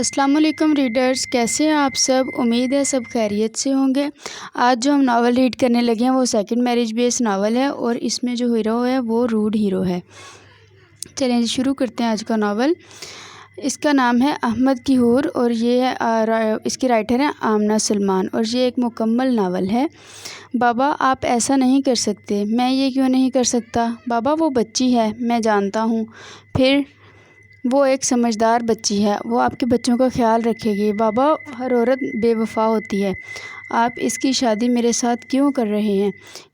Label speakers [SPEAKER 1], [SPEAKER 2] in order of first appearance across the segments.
[SPEAKER 1] السلام علیکم ریڈرز، کیسے ہیں آپ سب؟ امید ہے سب خیریت سے ہوں گے۔ آج جو ہم ناول ریڈ کرنے لگے ہیں وہ سیکنڈ میرج بیس ناول ہے اور اس میں جو ہیرو ہے وہ روڈ ہیرو ہے۔ چلیں جی شروع کرتے ہیں آج کا ناول۔ اس کا نام ہے احمد کی حور اور یہ اس کی رائٹر ہیں آمنہ سلمان اور یہ ایک مکمل ناول ہے۔ بابا آپ ایسا نہیں کر سکتے۔ میں یہ کیوں نہیں کر سکتا؟ بابا وہ بچی ہے، میں جانتا ہوں۔ پھر وہ ایک سمجھدار بچی ہے، وہ آپ کے بچوں کا خیال رکھے گی۔ بابا ہر عورت بے وفا ہوتی ہے۔ آپ اس کی شادی میرے ساتھ کیوں کر رہے ہیں؟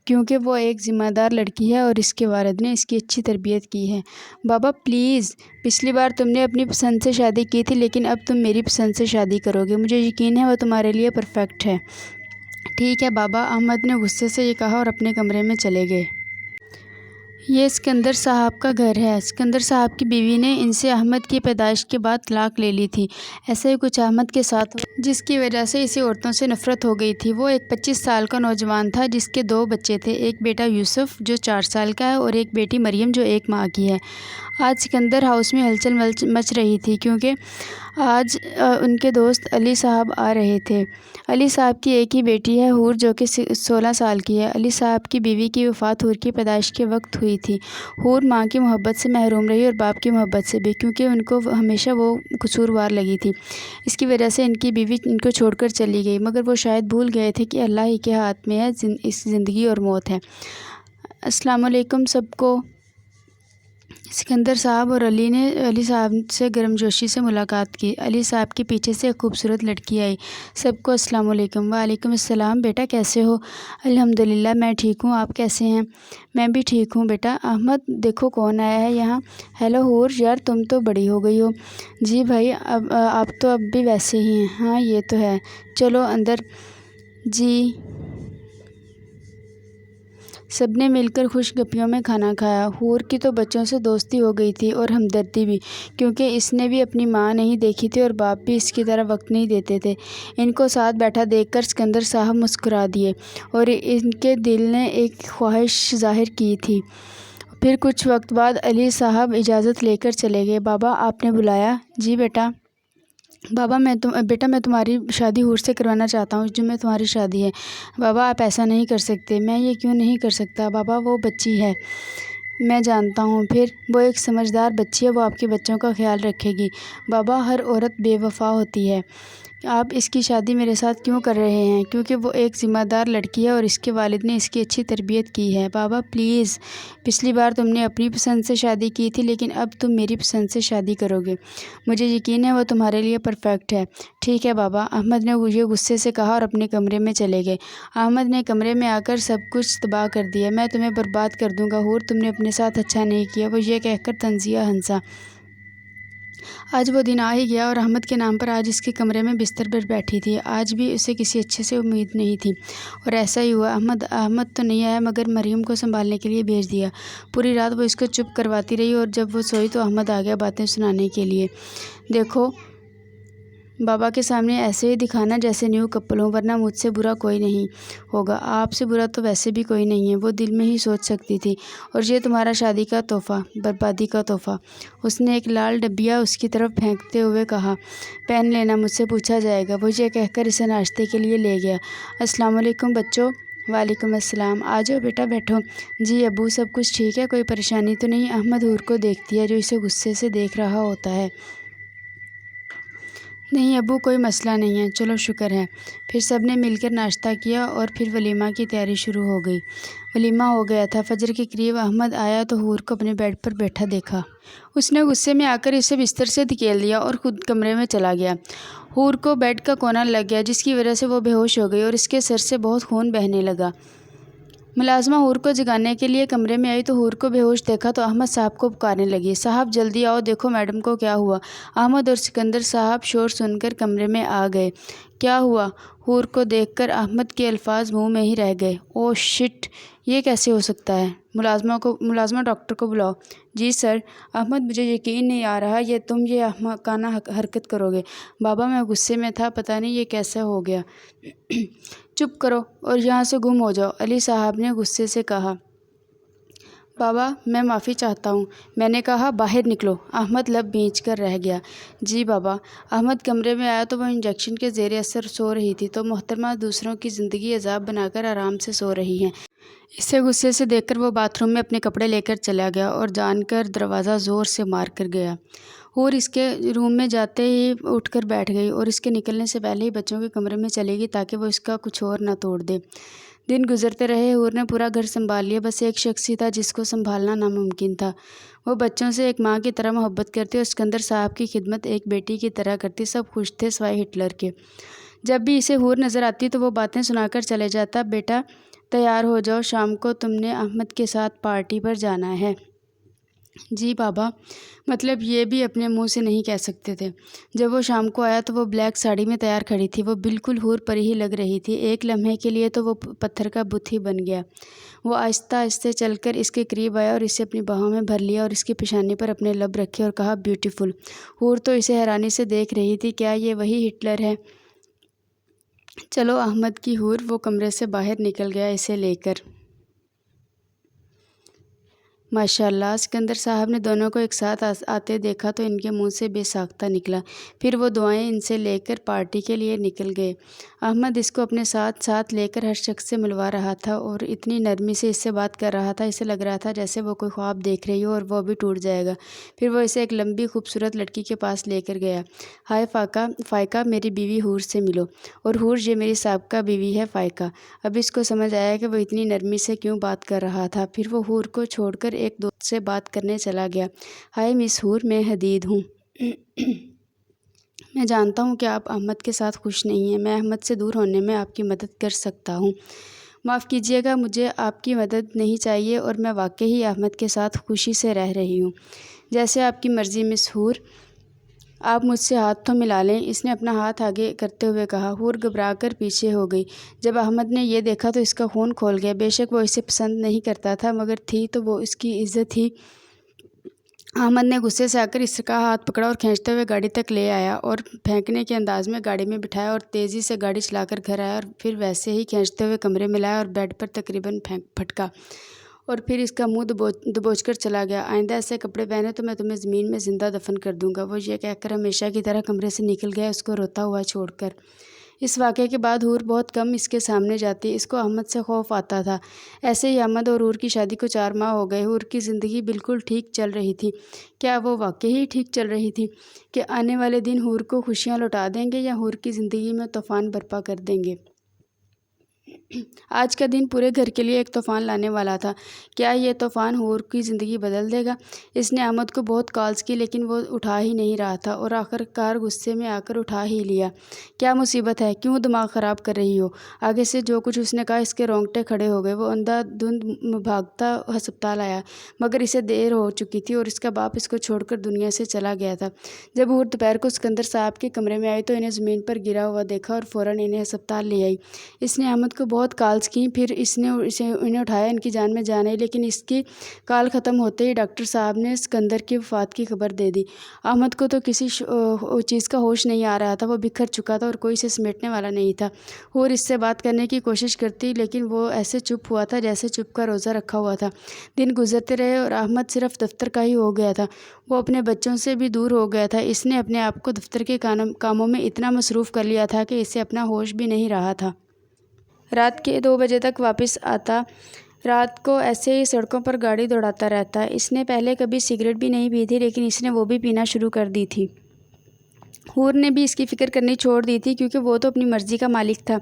[SPEAKER 1] کیونکہ وہ ایک ذمہ دار لڑکی ہے اور اس کے والد نے اس کی اچھی تربیت کی ہے۔ بابا پلیز، پچھلی بار تم نے اپنی پسند سے شادی کی تھی لیکن اب تم میری پسند سے شادی کرو گے۔ مجھے یقین ہے وہ تمہارے لیے پرفیکٹ ہے۔ ٹھیک ہے بابا، احمد نے غصے سے یہ کہا اور اپنے کمرے میں چلے گئے۔ یہ اسکندر صاحب کا گھر ہے۔ اسکندر صاحب کی بیوی نے ان سے احمد کی پیدائش کے بعد طلاق لے لی تھی۔ ایسا ہی کچھ احمد کے ساتھ ہوا جس کی وجہ سے اسے عورتوں سے نفرت ہو گئی تھی۔ وہ ایک 25 سال کا نوجوان تھا جس کے 2 بچے تھے، ایک بیٹا یوسف جو 4 سال کا ہے اور ایک بیٹی مریم جو 1 ماہ کی ہے۔ آج سکندر ہاؤس میں ہلچل مچ رہی تھی کیونکہ آج ان کے دوست علی صاحب آ رہے تھے۔ علی صاحب کی ایک ہی بیٹی ہے حور جو کہ 16 سال کی ہے۔ علی صاحب کی بیوی کی وفات حور کی پیدائش کے وقت ہوئی تھی۔ حور ماں کی محبت سے محروم رہی اور باپ کی محبت سے بھی، کیونکہ ان کو ہمیشہ وہ قصوروار لگی تھی۔ اس کی وجہ سے ان کی بیوی ان کو چھوڑ کر چلی گئی، مگر وہ شاید بھول گئے تھے کہ اللہ ہی کے ہاتھ میں ہے اس زندگی اور موت ہے۔ السلام علیکم سب کو۔ سکندر صاحب اور علی نے علی صاحب سے گرمجوشی سے ملاقات کی۔ علی صاحب کے پیچھے سے ایک خوبصورت لڑکی آئی۔ سب کو السلام علیکم۔ وعلیکم السلام۔ بیٹا کیسے ہو؟ الحمدللہ میں ٹھیک ہوں، آپ کیسے ہیں؟ میں بھی ٹھیک ہوں بیٹا۔ احمد دیکھو کون آیا ہے یہاں۔ ہیلو حور، یار تم تو بڑی ہو گئی ہو۔ جی بھائی، آپ تو اب بھی ویسے ہی ہیں۔ ہاں یہ تو ہے، چلو اندر۔ جی۔ سب نے مل کر خوش گپیوں میں کھانا کھایا۔ حور کی تو بچوں سے دوستی ہو گئی تھی اور ہمدردی بھی، کیونکہ اس نے بھی اپنی ماں نہیں دیکھی تھی اور باپ بھی اس کی طرح وقت نہیں دیتے تھے۔ ان کو ساتھ بیٹھا دیکھ کر سکندر صاحب مسکرا دیے اور ان کے دل نے ایک خواہش ظاہر کی تھی۔ پھر کچھ وقت بعد علی صاحب اجازت لے کر چلے گئے۔ بابا آپ نے بلایا؟ جی بیٹا۔ بابا میں تمہاری شادی حور سے کروانا چاہتا ہوں جو میں تمہاری شادی ہے۔ بابا آپ ایسا نہیں کر سکتے۔ میں یہ کیوں نہیں کر سکتا؟ بابا وہ بچی ہے، میں جانتا ہوں۔ پھر وہ ایک سمجھدار بچی ہے، وہ آپ کے بچوں کا خیال رکھے گی۔ بابا ہر عورت بے وفا ہوتی ہے۔ آپ اس کی شادی میرے ساتھ کیوں کر رہے ہیں؟ کیونکہ وہ ایک ذمہ دار لڑکی ہے اور اس کے والد نے اس کی اچھی تربیت کی ہے۔ بابا پلیز، پچھلی بار تم نے اپنی پسند سے شادی کی تھی لیکن اب تم میری پسند سے شادی کرو گے۔ مجھے یقین ہے وہ تمہارے لیے پرفیکٹ ہے۔ ٹھیک ہے بابا، احمد نے یہ غصے سے کہا اور اپنے کمرے میں چلے گئے۔ احمد نے کمرے میں آ کر سب کچھ تباہ کر دیا۔ میں تمہیں برباد کر دوں گا حور، تم نے اپنے ساتھ اچھا نہیں کیا۔ وہ یہ کہہ کر تنزیہ ہنسا۔ آج وہ دن آ ہی گیا اور احمد کے نام پر آج اس کے کمرے میں بستر پر بیٹھی تھی۔ آج بھی اسے کسی اچھے سے امید نہیں تھی اور ایسا ہی ہوا۔ احمد تو نہیں آیا مگر مریم کو سنبھالنے کے لیے بھیج دیا۔ پوری رات وہ اس کو چپ کرواتی رہی اور جب وہ سوئی تو احمد آ گیا باتیں سنانے کے لیے۔ دیکھو بابا کے سامنے ایسے ہی دکھانا جیسے نیو کپل ہوں، ورنہ مجھ سے برا کوئی نہیں ہوگا۔ آپ سے برا تو ویسے بھی کوئی نہیں ہے، وہ دل میں ہی سوچ سکتی تھی۔ اور یہ تمہارا شادی کا تحفہ، بربادی کا تحفہ۔ اس نے ایک لال ڈبیا اس کی طرف پھینکتے ہوئے کہا۔ پین لینا، مجھ سے پوچھا جائے گا۔ وہ یہ کہہ کر اسے ناشتے کے لیے لے گیا۔ السلام علیکم بچوں۔ وعلیکم السلام۔ آ جاؤ بیٹا بیٹھو۔ جی ابو، سب کچھ ٹھیک ہے؟ کوئی پریشانی تو نہیں؟ احمد حور کو دیکھتی ہے جو اسے غصے سے دیکھ رہا ہوتا ہے۔ نہیں ابو، کوئی مسئلہ نہیں ہے، چلو شکر ہے۔ پھر سب نے مل کر ناشتہ کیا اور پھر ولیمہ کی تیاری شروع ہو گئی۔ ولیمہ ہو گیا تھا۔ فجر کے قریب احمد آیا تو حور کو اپنے بیڈ پر بیٹھا دیکھا۔ اس نے غصے میں آ کر اسے بستر سے دھکیل دیا اور خود کمرے میں چلا گیا۔ حور کو بیڈ کا کونا لگ گیا جس کی وجہ سے وہ بے ہوش ہو گئی اور اس کے سر سے بہت خون بہنے لگا۔ ملازمہ حور کو جگانے کے لیے کمرے میں آئی تو حور کو بے ہوش دیکھا تو احمد صاحب کو پکارنے لگی۔ صاحب جلدی آؤ، دیکھو میڈم کو کیا ہوا۔ احمد اور سکندر صاحب شور سن کر کمرے میں آ گئے۔ کیا ہوا؟ حور کو دیکھ کر احمد کے الفاظ منہ میں ہی رہ گئے۔ اوہ شٹ، یہ کیسے ہو سکتا ہے؟ ملازمہ ڈاکٹر کو بلاؤ۔ جی سر۔ احمد مجھے یقین نہیں آ رہا تم یہ احمقانہ حرکت کرو گے۔ بابا میں غصے میں تھا، پتہ نہیں یہ کیسا ہو گیا۔ چپ کرو اور یہاں سے گم ہو جاؤ، علی صاحب نے غصے سے کہا۔ بابا میں معافی چاہتا ہوں، میں نے کہا باہر نکلو۔ احمد لب بھینچ کر رہ گیا۔ جی بابا۔ احمد کمرے میں آیا تو وہ انجیکشن کے زیر اثر سو رہی تھی تو محترمہ دوسروں کی زندگی عذاب بنا کر آرام سے سو رہی ہیں۔ اسے غصے سے دیکھ کر وہ باتھ روم میں اپنے کپڑے لے کر چلا گیا اور جان کر دروازہ زور سے مار کر گیا۔ اور اس کے روم میں جاتے ہی اٹھ کر بیٹھ گئی اور اس کے نکلنے سے پہلے ہی بچوں کے کمرے میں چلے گی تاکہ وہ اس کا کچھ اور نہ توڑ دے۔ دن گزرتے رہے، حور نے پورا گھر سنبھال لیا، بس ایک شخص ہی تھا جس کو سنبھالنا ناممکن تھا۔ وہ بچوں سے ایک ماں کی طرح محبت کرتی اور اسکندر صاحب کی خدمت ایک بیٹی کی طرح کرتی۔ سب خوش تھے سوائے ہٹلر کے۔ جب بھی اسے حور نظر آتی تو وہ باتیں سنا کر چلے جاتا۔ بیٹا تیار ہو جاؤ، شام کو تم نے احمد کے ساتھ پارٹی پر جانا ہے۔ جی بابا۔ مطلب یہ بھی اپنے منہ سے نہیں کہہ سکتے تھے۔ جب وہ شام کو آیا تو وہ بلیک ساڑی میں تیار کھڑی تھی۔ وہ بالکل حور پری ہی لگ رہی تھی۔ ایک لمحے کے لیے تو وہ پتھر کا بت ہی بن گیا۔ وہ آہستہ آہستہ چل کر اس کے قریب آیا اور اسے اپنی باہوں میں بھر لیا اور اس کی پیشانی پر اپنے لب رکھے اور کہا بیوٹیفل۔ حور تو اسے حیرانی سے دیکھ رہی تھی۔ کیا یہ وہی ہٹلر ہے؟ چلو احمد کی حور وہ کمرے سے باہر نکل گیا اسے لے کر۔ ماشاءاللہ۔ اسکندر صاحب نے دونوں کو ایک ساتھ آتے دیکھا تو ان کے منہ سے بے ساختہ نکلا۔ پھر وہ دعائیں ان سے لے کر پارٹی کے لیے نکل گئے۔ احمد اس کو اپنے ساتھ لے کر ہر شخص سے ملوا رہا تھا اور اتنی نرمی سے اس سے بات کر رہا تھا، اسے لگ رہا تھا جیسے وہ کوئی خواب دیکھ رہی ہو اور وہ بھی ٹوٹ جائے گا۔ پھر وہ اسے ایک لمبی خوبصورت لڑکی کے پاس لے کر گیا۔ ہائے فائقہ، میری بیوی حور سے ملو۔ اور حور، یہ میری سابقہ بیوی ہے فائقہ۔ اب اس کو سمجھ آیا کہ وہ اتنی نرمی سے کیوں بات کر رہا تھا۔ پھر وہ حور کو چھوڑ کر ایک دوست سے بات کرنے چلا گیا۔ ہائے مس حور، میں حدید ہوں۔ میں جانتا ہوں کہ آپ احمد کے ساتھ خوش نہیں ہیں۔ میں احمد سے دور ہونے میں آپ کی مدد کر سکتا ہوں۔ معاف کیجیے گا، مجھے آپ کی مدد نہیں چاہیے اور میں واقعی احمد کے ساتھ خوشی سے رہ رہی ہوں۔ جیسے آپ کی مرضی مس حور، آپ مجھ سے ہاتھ تو ملا لیں۔ اس نے اپنا ہاتھ آگے کرتے ہوئے کہا۔ حور گھبرا کر پیچھے ہو گئی۔ جب احمد نے یہ دیکھا تو اس کا خون کھول گیا۔ بے شک وہ اسے پسند نہیں کرتا تھا، مگر تھی تو وہ اس کی عزت ہی۔ احمد نے غصے سے آ کر اس کا ہاتھ پکڑا اور کھینچتے ہوئے گاڑی تک لے آیا اور پھینکنے کے انداز میں گاڑی میں بٹھایا اور تیزی سے گاڑی چلا کر گھر آیا اور پھر ویسے ہی کھینچتے ہوئے کمرے میں لایا اور بیڈ پر تقریباً پھٹکا اور پھر اس کا منہ دبوچ کر چلا گیا۔ آئندہ ایسے کپڑے پہنے تو میں تمہیں زمین میں زندہ دفن کر دوں گا۔ وہ یہ کہہ کر ہمیشہ کی طرح کمرے سے نکل گیا، اس کو روتا ہوا چھوڑ کر۔ اس واقعے کے بعد حور بہت کم اس کے سامنے جاتی۔ اس کو احمد سے خوف آتا تھا۔ ایسے ہی احمد اور حور کی شادی کو 4 ماہ ہو گئے۔ حور کی زندگی بالکل ٹھیک چل رہی تھی۔ کیا وہ واقعی ٹھیک چل رہی تھی کہ آنے والے دن حور کو خوشیاں لوٹا دیں گے یا حور کی زندگی میں طوفان برپا کر دیں گے؟ آج کا دن پورے گھر کے لیے ایک طوفان لانے والا تھا۔ کیا یہ طوفان حور کی زندگی بدل دے گا؟ اس نے احمد کو بہت کالز کی لیکن وہ اٹھا ہی نہیں رہا تھا اور آخر کار غصے میں آ کر اٹھا ہی لیا۔ کیا مصیبت ہے؟ کیوں دماغ خراب کر رہی ہو؟ آگے سے جو کچھ اس نے کہا اس کے رونگٹے کھڑے ہو گئے۔ وہ اندھا دھند بھاگتا ہسپتال آیا، مگر اسے دیر ہو چکی تھی اور اس کا باپ اس کو چھوڑ کر دنیا سے چلا گیا تھا۔ جب حور دوپہر کو اسکندر صاحب کے کمرے میں آئی تو انہیں زمین پر گرا ہوا دیکھا اور فوراً انہیں ہسپتال لے آئی۔ اس نے احمد کو بہت کالز کی، پھر اس نے انہیں اٹھایا، ان کی جان میں جان آئی، لیکن اس کی کال ختم ہوتے ہی ڈاکٹر صاحب نے اسکندر کی وفات کی خبر دے دی۔ احمد کو تو کسی چیز کا ہوش نہیں آ رہا تھا۔ وہ بکھر چکا تھا اور کوئی اسے سمیٹنے والا نہیں تھا۔ حور اس سے بات کرنے کی کوشش کرتی لیکن وہ ایسے چپ ہوا تھا جیسے چپ کا روزہ رکھا ہوا تھا۔ دن گزرتے رہے اور احمد صرف دفتر کا ہی ہو گیا تھا۔ وہ اپنے بچوں سے بھی دور ہو گیا تھا۔ اس نے اپنے آپ کو دفتر کے کاموں میں اتنا مصروف کر لیا تھا کہ اسے اپنا ہوش بھی نہیں رہا تھا۔ رات کے 2 بجے تک واپس آتا، رات کو ایسے ہی سڑکوں پر گاڑی دوڑاتا رہتا۔ اس نے پہلے کبھی سگریٹ بھی نہیں پی تھی لیکن اس نے وہ بھی پینا شروع کر دی تھی۔ حور نے بھی اس کی فکر کرنی چھوڑ دی تھی کیونکہ وہ تو اپنی مرضی کا مالک تھا۔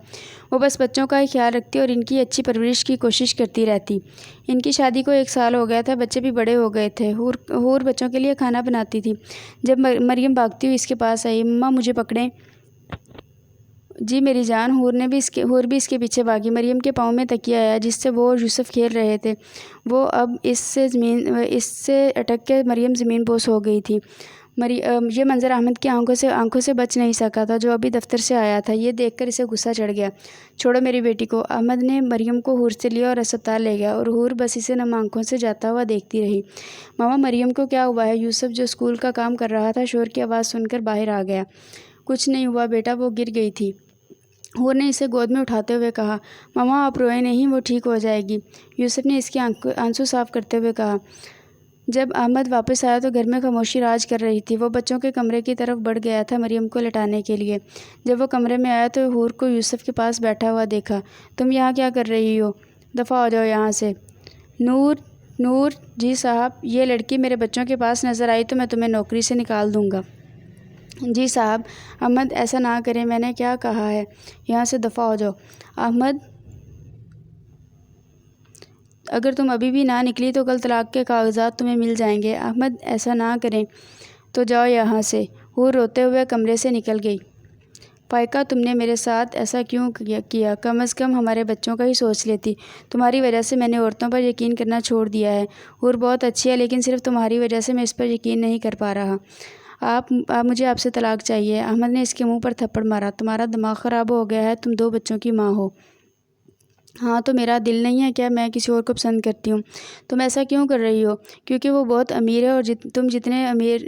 [SPEAKER 1] وہ بس بچوں کا ہی خیال رکھتی اور ان کی اچھی پرورش کی کوشش کرتی رہتی۔ ان کی شادی کو 1 سال ہو گیا تھا، بچے بھی بڑے ہو گئے تھے۔ حور بچوں کے لیے کھانا بناتی تھی۔ جب مریم بھاگتی ہوئی اس کے پاس آئی، مما مجھے پکڑیں۔ جی میری جان۔ حور بھی اس کے پیچھے بھاگی۔ مریم کے پاؤں میں تکیہ آیا جس سے وہ اور یوسف کھیل رہے تھے۔ وہ اب اس سے اٹک کے مریم زمین بوس ہو گئی تھی۔ یہ منظر احمد کی آنکھوں سے بچ نہیں سکا تھا جو ابھی دفتر سے آیا تھا۔ یہ دیکھ کر اسے غصہ چڑھ گیا۔ چھوڑو میری بیٹی کو۔ احمد نے مریم کو حور سے لیا اور ہسپتال لے گیا اور حور بس اسے نم آنکھوں سے جاتا ہوا دیکھتی رہی۔ ماما مریم کو کیا ہوا ہے؟ یوسف جو اسکول کا کام کر رہا تھا شور کی آواز سن کر باہر آ گیا۔ کچھ نہیں ہوا بیٹا، وہ گر گئی تھی۔ حور نے اسے گود میں اٹھاتے ہوئے کہا، ماما آپ روئیں نہیں، وہ ٹھیک ہو جائے گی۔ یوسف نے اس کے آنسو صاف کرتے ہوئے کہا۔ جب احمد واپس آیا تو گھر میں خاموشی راج کر رہی تھی۔ وہ بچوں کے کمرے کی طرف بڑھ گیا تھا مریم کو لٹانے کے لیے۔ جب وہ کمرے میں آیا تو حور کو یوسف کے پاس بیٹھا ہوا دیکھا۔ تم یہاں کیا کر رہی ہو؟ دفع ہو جاؤ یہاں سے۔ نور جی صاحب، یہ لڑکی میرے بچوں کے پاس نظر آئی تو میں تمہیں نوکری سے نکال دوں گا۔ جی صاحب، احمد ایسا نہ کریں، میں نے کیا کہا ہے؟ یہاں سے دفع ہو جاؤ۔ احمد، اگر تم ابھی بھی نہ نکلی تو کل طلاق کے کاغذات تمہیں مل جائیں گے۔ احمد ایسا نہ کریں تو جاؤ یہاں سے۔ حور روتے ہوئے کمرے سے نکل گئی۔ فائقہ، تم نے میرے ساتھ ایسا کیوں کیا؟ کم از کم ہمارے بچوں کا ہی سوچ لیتی۔ تمہاری وجہ سے میں نے عورتوں پر یقین کرنا چھوڑ دیا ہے۔ حور بہت اچھی ہے لیکن صرف تمہاری وجہ سے میں اس پر یقین نہیں کر پا رہا۔ مجھے آپ سے طلاق چاہیے۔ احمد نے اس کے منہ پر تھپڑ مارا۔ تمہارا دماغ خراب ہو گیا ہے، تم 2 بچوں کی ماں ہو۔ ہاں تو میرا دل نہیں ہے کیا میں کسی اور کو پسند کرتی ہوں؟ تم ایسا کیوں کر رہی ہو؟ کیونکہ وہ بہت امیر ہے اور تم جتنے امیر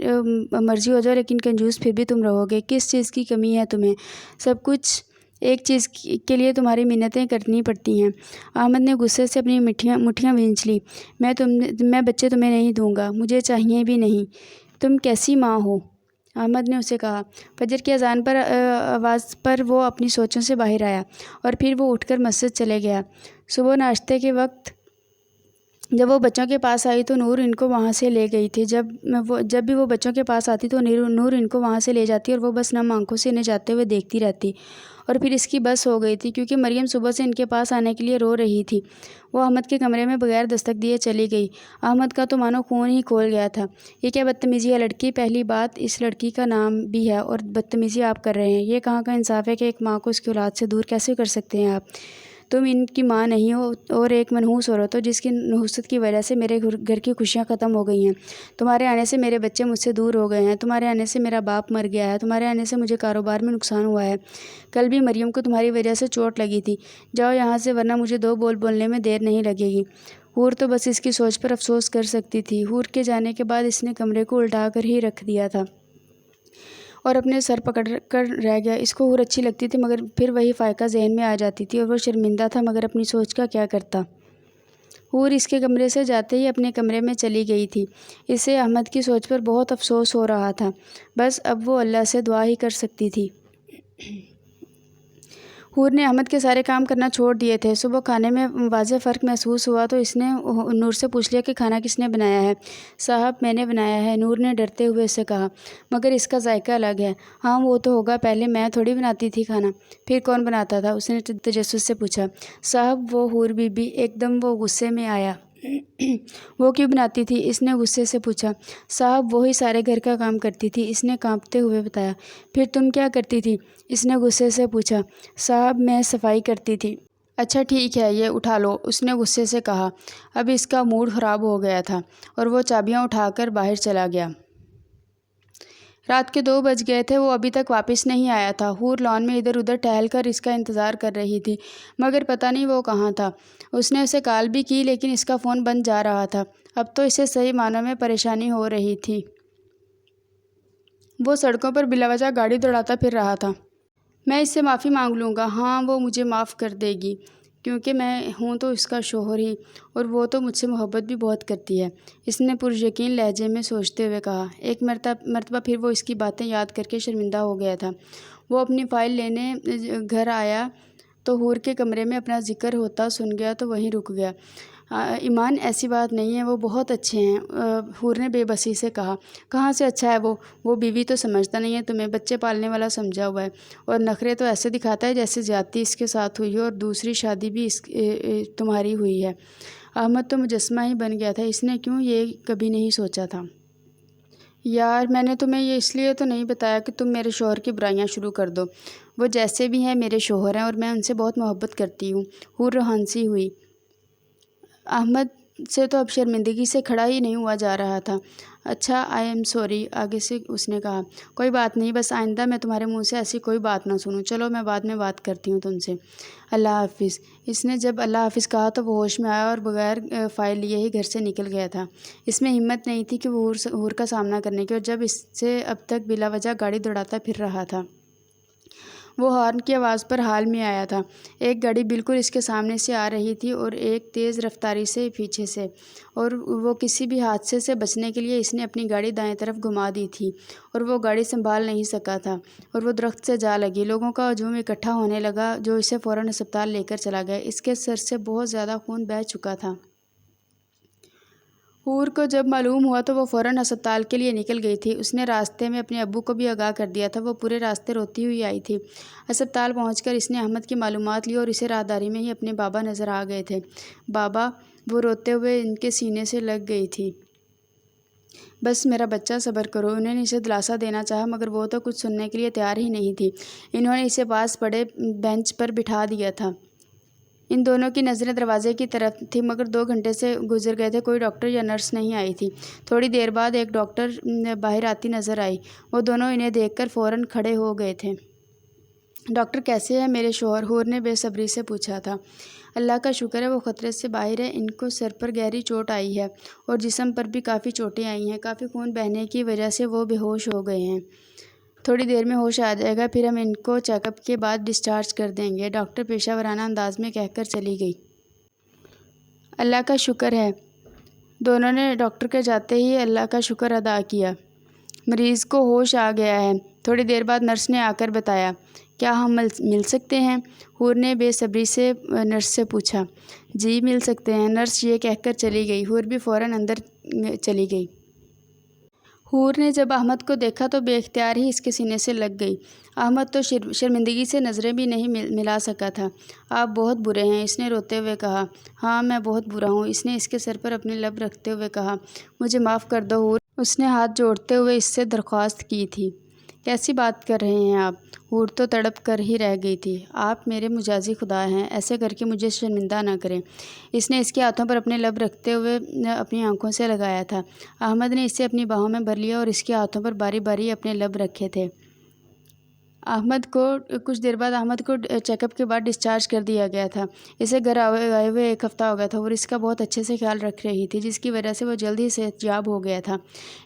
[SPEAKER 1] مرضی ہو جاؤ لیکن کنجوس پھر بھی تم رہو گے۔ کس چیز کی کمی ہے تمہیں؟ سب کچھ۔ ایک چیز کے لیے تمہاری منتیں کرنی پڑتی ہیں۔ احمد نے غصے سے اپنی مٹھیاں بھینچ لی۔ میں بچے تمہیں نہیں دوں گا، مجھے چاہیے بھی نہیں۔ تم کیسی ماں ہو؟ احمد نے اسے کہا۔ فجر کی اذان پر آواز پر وہ اپنی سوچوں سے باہر آیا اور پھر وہ اٹھ کر مسجد چلے گیا۔ صبح ناشتے کے وقت جب وہ بچوں کے پاس آئی تو نور ان کو وہاں سے لے گئی تھی۔ جب بھی وہ بچوں کے پاس آتی تو نور ان کو وہاں سے لے جاتی اور وہ بس نم آنکھوں سے انہیں جاتے ہوئے دیکھتی رہتی۔ اور پھر اس کی بس ہو گئی تھی کیونکہ مریم صبح سے ان کے پاس آنے کے لیے رو رہی تھی۔ وہ احمد کے کمرے میں بغیر دستک دیے چلی گئی۔ احمد کا تو مانو خون ہی کھول گیا تھا۔ یہ کیا بدتمیزی ہے لڑکی؟ پہلی بات، اس لڑکی کا نام بھی ہے اور بدتمیزی آپ کر رہے ہیں۔ یہ کہاں کا انصاف ہے کہ ایک ماں کو اس کی اولاد سے دور کیسے کر سکتے ہیں آپ؟ تم ان کی ماں نہیں ہو اور ایک منحوس عورت ہو جس کی نحوست کی وجہ سے میرے گھر کی خوشیاں ختم ہو گئی ہیں۔ تمہارے آنے سے میرے بچے مجھ سے دور ہو گئے ہیں۔ تمہارے آنے سے میرا باپ مر گیا ہے۔ تمہارے آنے سے مجھے کاروبار میں نقصان ہوا ہے۔ کل بھی مریم کو تمہاری وجہ سے چوٹ لگی تھی۔ جاؤ یہاں سے ورنہ مجھے 2 بول بولنے میں دیر نہیں لگے گی۔ حور تو بس اس کی سوچ پر افسوس کر سکتی تھی۔ حور کے جانے کے بعد اس نے کمرے کو الٹا کر ہی رکھ دیا تھا اور اپنے سر پکڑ کر رہ گیا۔ اس کو حور اچھی لگتی تھی مگر پھر وہی فائقہ ذہن میں آ جاتی تھی اور وہ شرمندہ تھا مگر اپنی سوچ کا کیا کرتا۔ حور اس کے کمرے سے جاتے ہی اپنے کمرے میں چلی گئی تھی۔ اسے احمد کی سوچ پر بہت افسوس ہو رہا تھا۔ بس اب وہ اللہ سے دعا ہی کر سکتی تھی۔ حور نے احمد کے سارے کام کرنا چھوڑ دیے تھے۔ صبح کھانے میں واضح فرق محسوس ہوا تو اس نے نور سے پوچھ لیا کہ کھانا کس نے بنایا ہے؟ صاحب میں نے بنایا ہے، نور نے ڈرتے ہوئے اسے کہا، مگر اس کا ذائقہ الگ ہے۔ ہاں وہ تو ہوگا، پہلے میں تھوڑی بناتی تھی کھانا۔ پھر کون بناتا تھا؟ اس نے تجسس سے پوچھا۔ صاحب وہ حور بی بی۔ ایک دم وہ غصے میں آیا۔ وہ کیوں بناتی تھی؟ اس نے غصے سے پوچھا۔ صاحب وہی سارے گھر کا کام کرتی تھی، اس نے کانپتے ہوئے بتایا۔ پھر تم کیا کرتی تھی؟ اس نے غصے سے پوچھا۔ صاحب میں صفائی کرتی تھی۔ اچھا ٹھیک ہے، یہ اٹھا لو، اس نے غصے سے کہا۔ اب اس کا موڈ خراب ہو گیا تھا اور وہ چابیاں اٹھا کر باہر چلا گیا۔ رات کے 2 بج گئے تھے، وہ ابھی تک واپس نہیں آیا تھا۔ حور لان میں ادھر ادھر ٹہل کر اس کا انتظار کر رہی تھی مگر پتہ نہیں وہ کہاں تھا۔ اس نے اسے کال بھی کی لیکن اس کا فون بند جا رہا تھا۔ اب تو اسے صحیح معنوں میں پریشانی ہو رہی تھی۔ وہ سڑکوں پر بلا وجہ گاڑی دوڑاتا پھر رہا تھا۔ میں اس سے معافی مانگ لوں گا، ہاں وہ مجھے معاف کر دے گی کیونکہ میں ہوں تو اس کا شوہر ہی اور وہ تو مجھ سے محبت بھی بہت کرتی ہے، اس نے پریقین لہجے میں سوچتے ہوئے کہا۔ ایک مرتبہ پھر وہ اس کی باتیں یاد کر کے شرمندہ ہو گیا تھا۔ وہ اپنی فائل لینے گھر آیا تو حور کے کمرے میں اپنا ذکر ہوتا سن گیا تو وہیں رک گیا۔ ایمان ایسی بات نہیں ہے، وہ بہت اچھے ہیں، حور نے بے بسی سے کہا۔ کہاں سے اچھا ہے وہ بیوی تو سمجھتا نہیں ہے تمہیں، بچے پالنے والا سمجھا ہوا ہے اور نخرے تو ایسے دکھاتا ہے جیسے زیادتی اس کے ساتھ ہوئی ہو اور دوسری شادی بھی تمہاری ہوئی ہے۔ احمد تو مجسمہ ہی بن گیا تھا، اس نے کیوں یہ کبھی نہیں سوچا تھا؟ یار میں نے تمہیں یہ اس لیے تو نہیں بتایا کہ تم میرے شوہر کی برائیاں شروع کر دو، وہ جیسے بھی ہیں میرے شوہر ہیں اور میں ان سے بہت محبت کرتی ہوں۔ حور روحانسی ہوئی۔ احمد سے تو اب شرمندگی سے کھڑا ہی نہیں ہوا جا رہا تھا۔ اچھا آئی ایم سوری، آگے سے اس نے کہا۔ کوئی بات نہیں، بس آئندہ میں تمہارے منہ سے ایسی کوئی بات نہ سنوں۔ چلو میں بعد میں بات کرتی ہوں تم سے، اللہ حافظ۔ اس نے جب اللہ حافظ کہا تو وہ ہوش میں آیا اور بغیر فائل لیے ہی گھر سے نکل گیا تھا۔ اس میں ہمت نہیں تھی کہ وہ حور کا سامنا کرنے کی اور جب اس سے اب تک بلا وجہ گاڑی دوڑاتا پھر رہا تھا۔ وہ ہارن کی آواز پر حال میں آیا تھا۔ ایک گاڑی بالکل اس کے سامنے سے آ رہی تھی اور ایک تیز رفتاری سے پیچھے سے، اور وہ کسی بھی حادثے سے بچنے کے لیے اس نے اپنی گاڑی دائیں طرف گھما دی تھی اور وہ گاڑی سنبھال نہیں سکا تھا اور وہ درخت سے جا لگی۔ لوگوں کا ہجوم اکٹھا ہونے لگا جو اسے فوراً ہسپتال لے کر چلا گیا۔ اس کے سر سے بہت زیادہ خون بہہ چکا تھا۔ حور کو جب معلوم ہوا تو وہ فوراً ہسپتال کے لیے نکل گئی تھی۔ اس نے راستے میں اپنے ابو کو بھی آگاہ کر دیا تھا۔ وہ پورے راستے روتی ہوئی آئی تھی۔ ہسپتال پہنچ کر اس نے احمد کی معلومات لی اور اسے راہداری میں ہی اپنے بابا نظر آ گئے تھے۔ بابا، وہ روتے ہوئے ان کے سینے سے لگ گئی تھی۔ بس میرا بچہ، صبر کرو۔ انہوں نے اسے دلاسا دینا چاہا مگر وہ تو کچھ سننے کے لیے تیار ہی نہیں تھی۔ انہوں نے اسے پاس پڑے بینچ پر بٹھا دیا تھا۔ ان دونوں کی نظریں دروازے کی طرف تھیں مگر 2 گھنٹے سے گزر گئے تھے، کوئی ڈاکٹر یا نرس نہیں آئی تھی۔ تھوڑی دیر بعد ایک ڈاکٹر باہر آتی نظر آئی۔ وہ دونوں انہیں دیکھ کر فوراً کھڑے ہو گئے تھے۔ ڈاکٹر کیسے ہیں میرے شوہر؟ حور نے بے صبری سے پوچھا تھا۔ اللہ کا شکر ہے، وہ خطرے سے باہر ہے۔ ان کو سر پر گہری چوٹ آئی ہے اور جسم پر بھی کافی چوٹیں آئی ہیں۔ کافی خون بہنے کی وجہ سے وہ بے ہوش ہو گئے ہیں۔ تھوڑی دیر میں ہوش آ جائے گا، پھر ہم ان کو چیک اپ کے بعد ڈسچارج کر دیں گے، ڈاکٹر پیشہ ورانہ انداز میں کہہ کر چلی گئی۔ اللہ کا شکر ہے۔ دونوں نے ڈاکٹر کے جاتے ہی اللہ کا شکر ادا کیا۔ مریض کو ہوش آ گیا ہے۔ تھوڑی دیر بعد نرس نے آ کر بتایا۔ کیا ہم مل سکتے ہیں؟ حور نے بے صبری سے نرس سے پوچھا۔ جی مل سکتے ہیں، نرس یہ کہہ کر چلی گئی۔ حور بھی فوراً اندر چلی گئی۔ حور نے جب احمد کو دیکھا تو بے اختیار ہی اس کے سینے سے لگ گئی۔ احمد تو شرمندگی سے نظریں بھی نہیں ملا سکا تھا۔ آپ بہت برے ہیں، اس نے روتے ہوئے کہا۔ ہاں میں بہت برا ہوں، اس نے اس کے سر پر اپنے لب رکھتے ہوئے کہا۔ مجھے معاف کر دو حور، اس نے ہاتھ جوڑتے ہوئے اس سے درخواست کی تھی۔ کیسی بات کر رہے ہیں آپ؟ حور تو تڑپ کر ہی رہ گئی تھی۔ آپ میرے مجازی خدا ہیں، ایسے کر کے مجھے شرمندہ نہ کریں۔ اس نے اس کے ہاتھوں پر اپنے لب رکھتے ہوئے اپنی آنکھوں سے لگایا تھا۔ احمد نے اسے اپنی باہوں میں بھر لیا اور اس کے ہاتھوں پر باری باری اپنے لب رکھے تھے۔ کچھ دیر بعد احمد کو چیک اپ کے بعد ڈسچارج کر دیا گیا تھا۔ اسے گھر آئے ہوئے 1 ہفتہ ہو گیا تھا اور اس کا بہت اچھے سے خیال رکھ رہی تھی، جس کی وجہ سے وہ جلد ہی صحت یاب ہو گیا تھا۔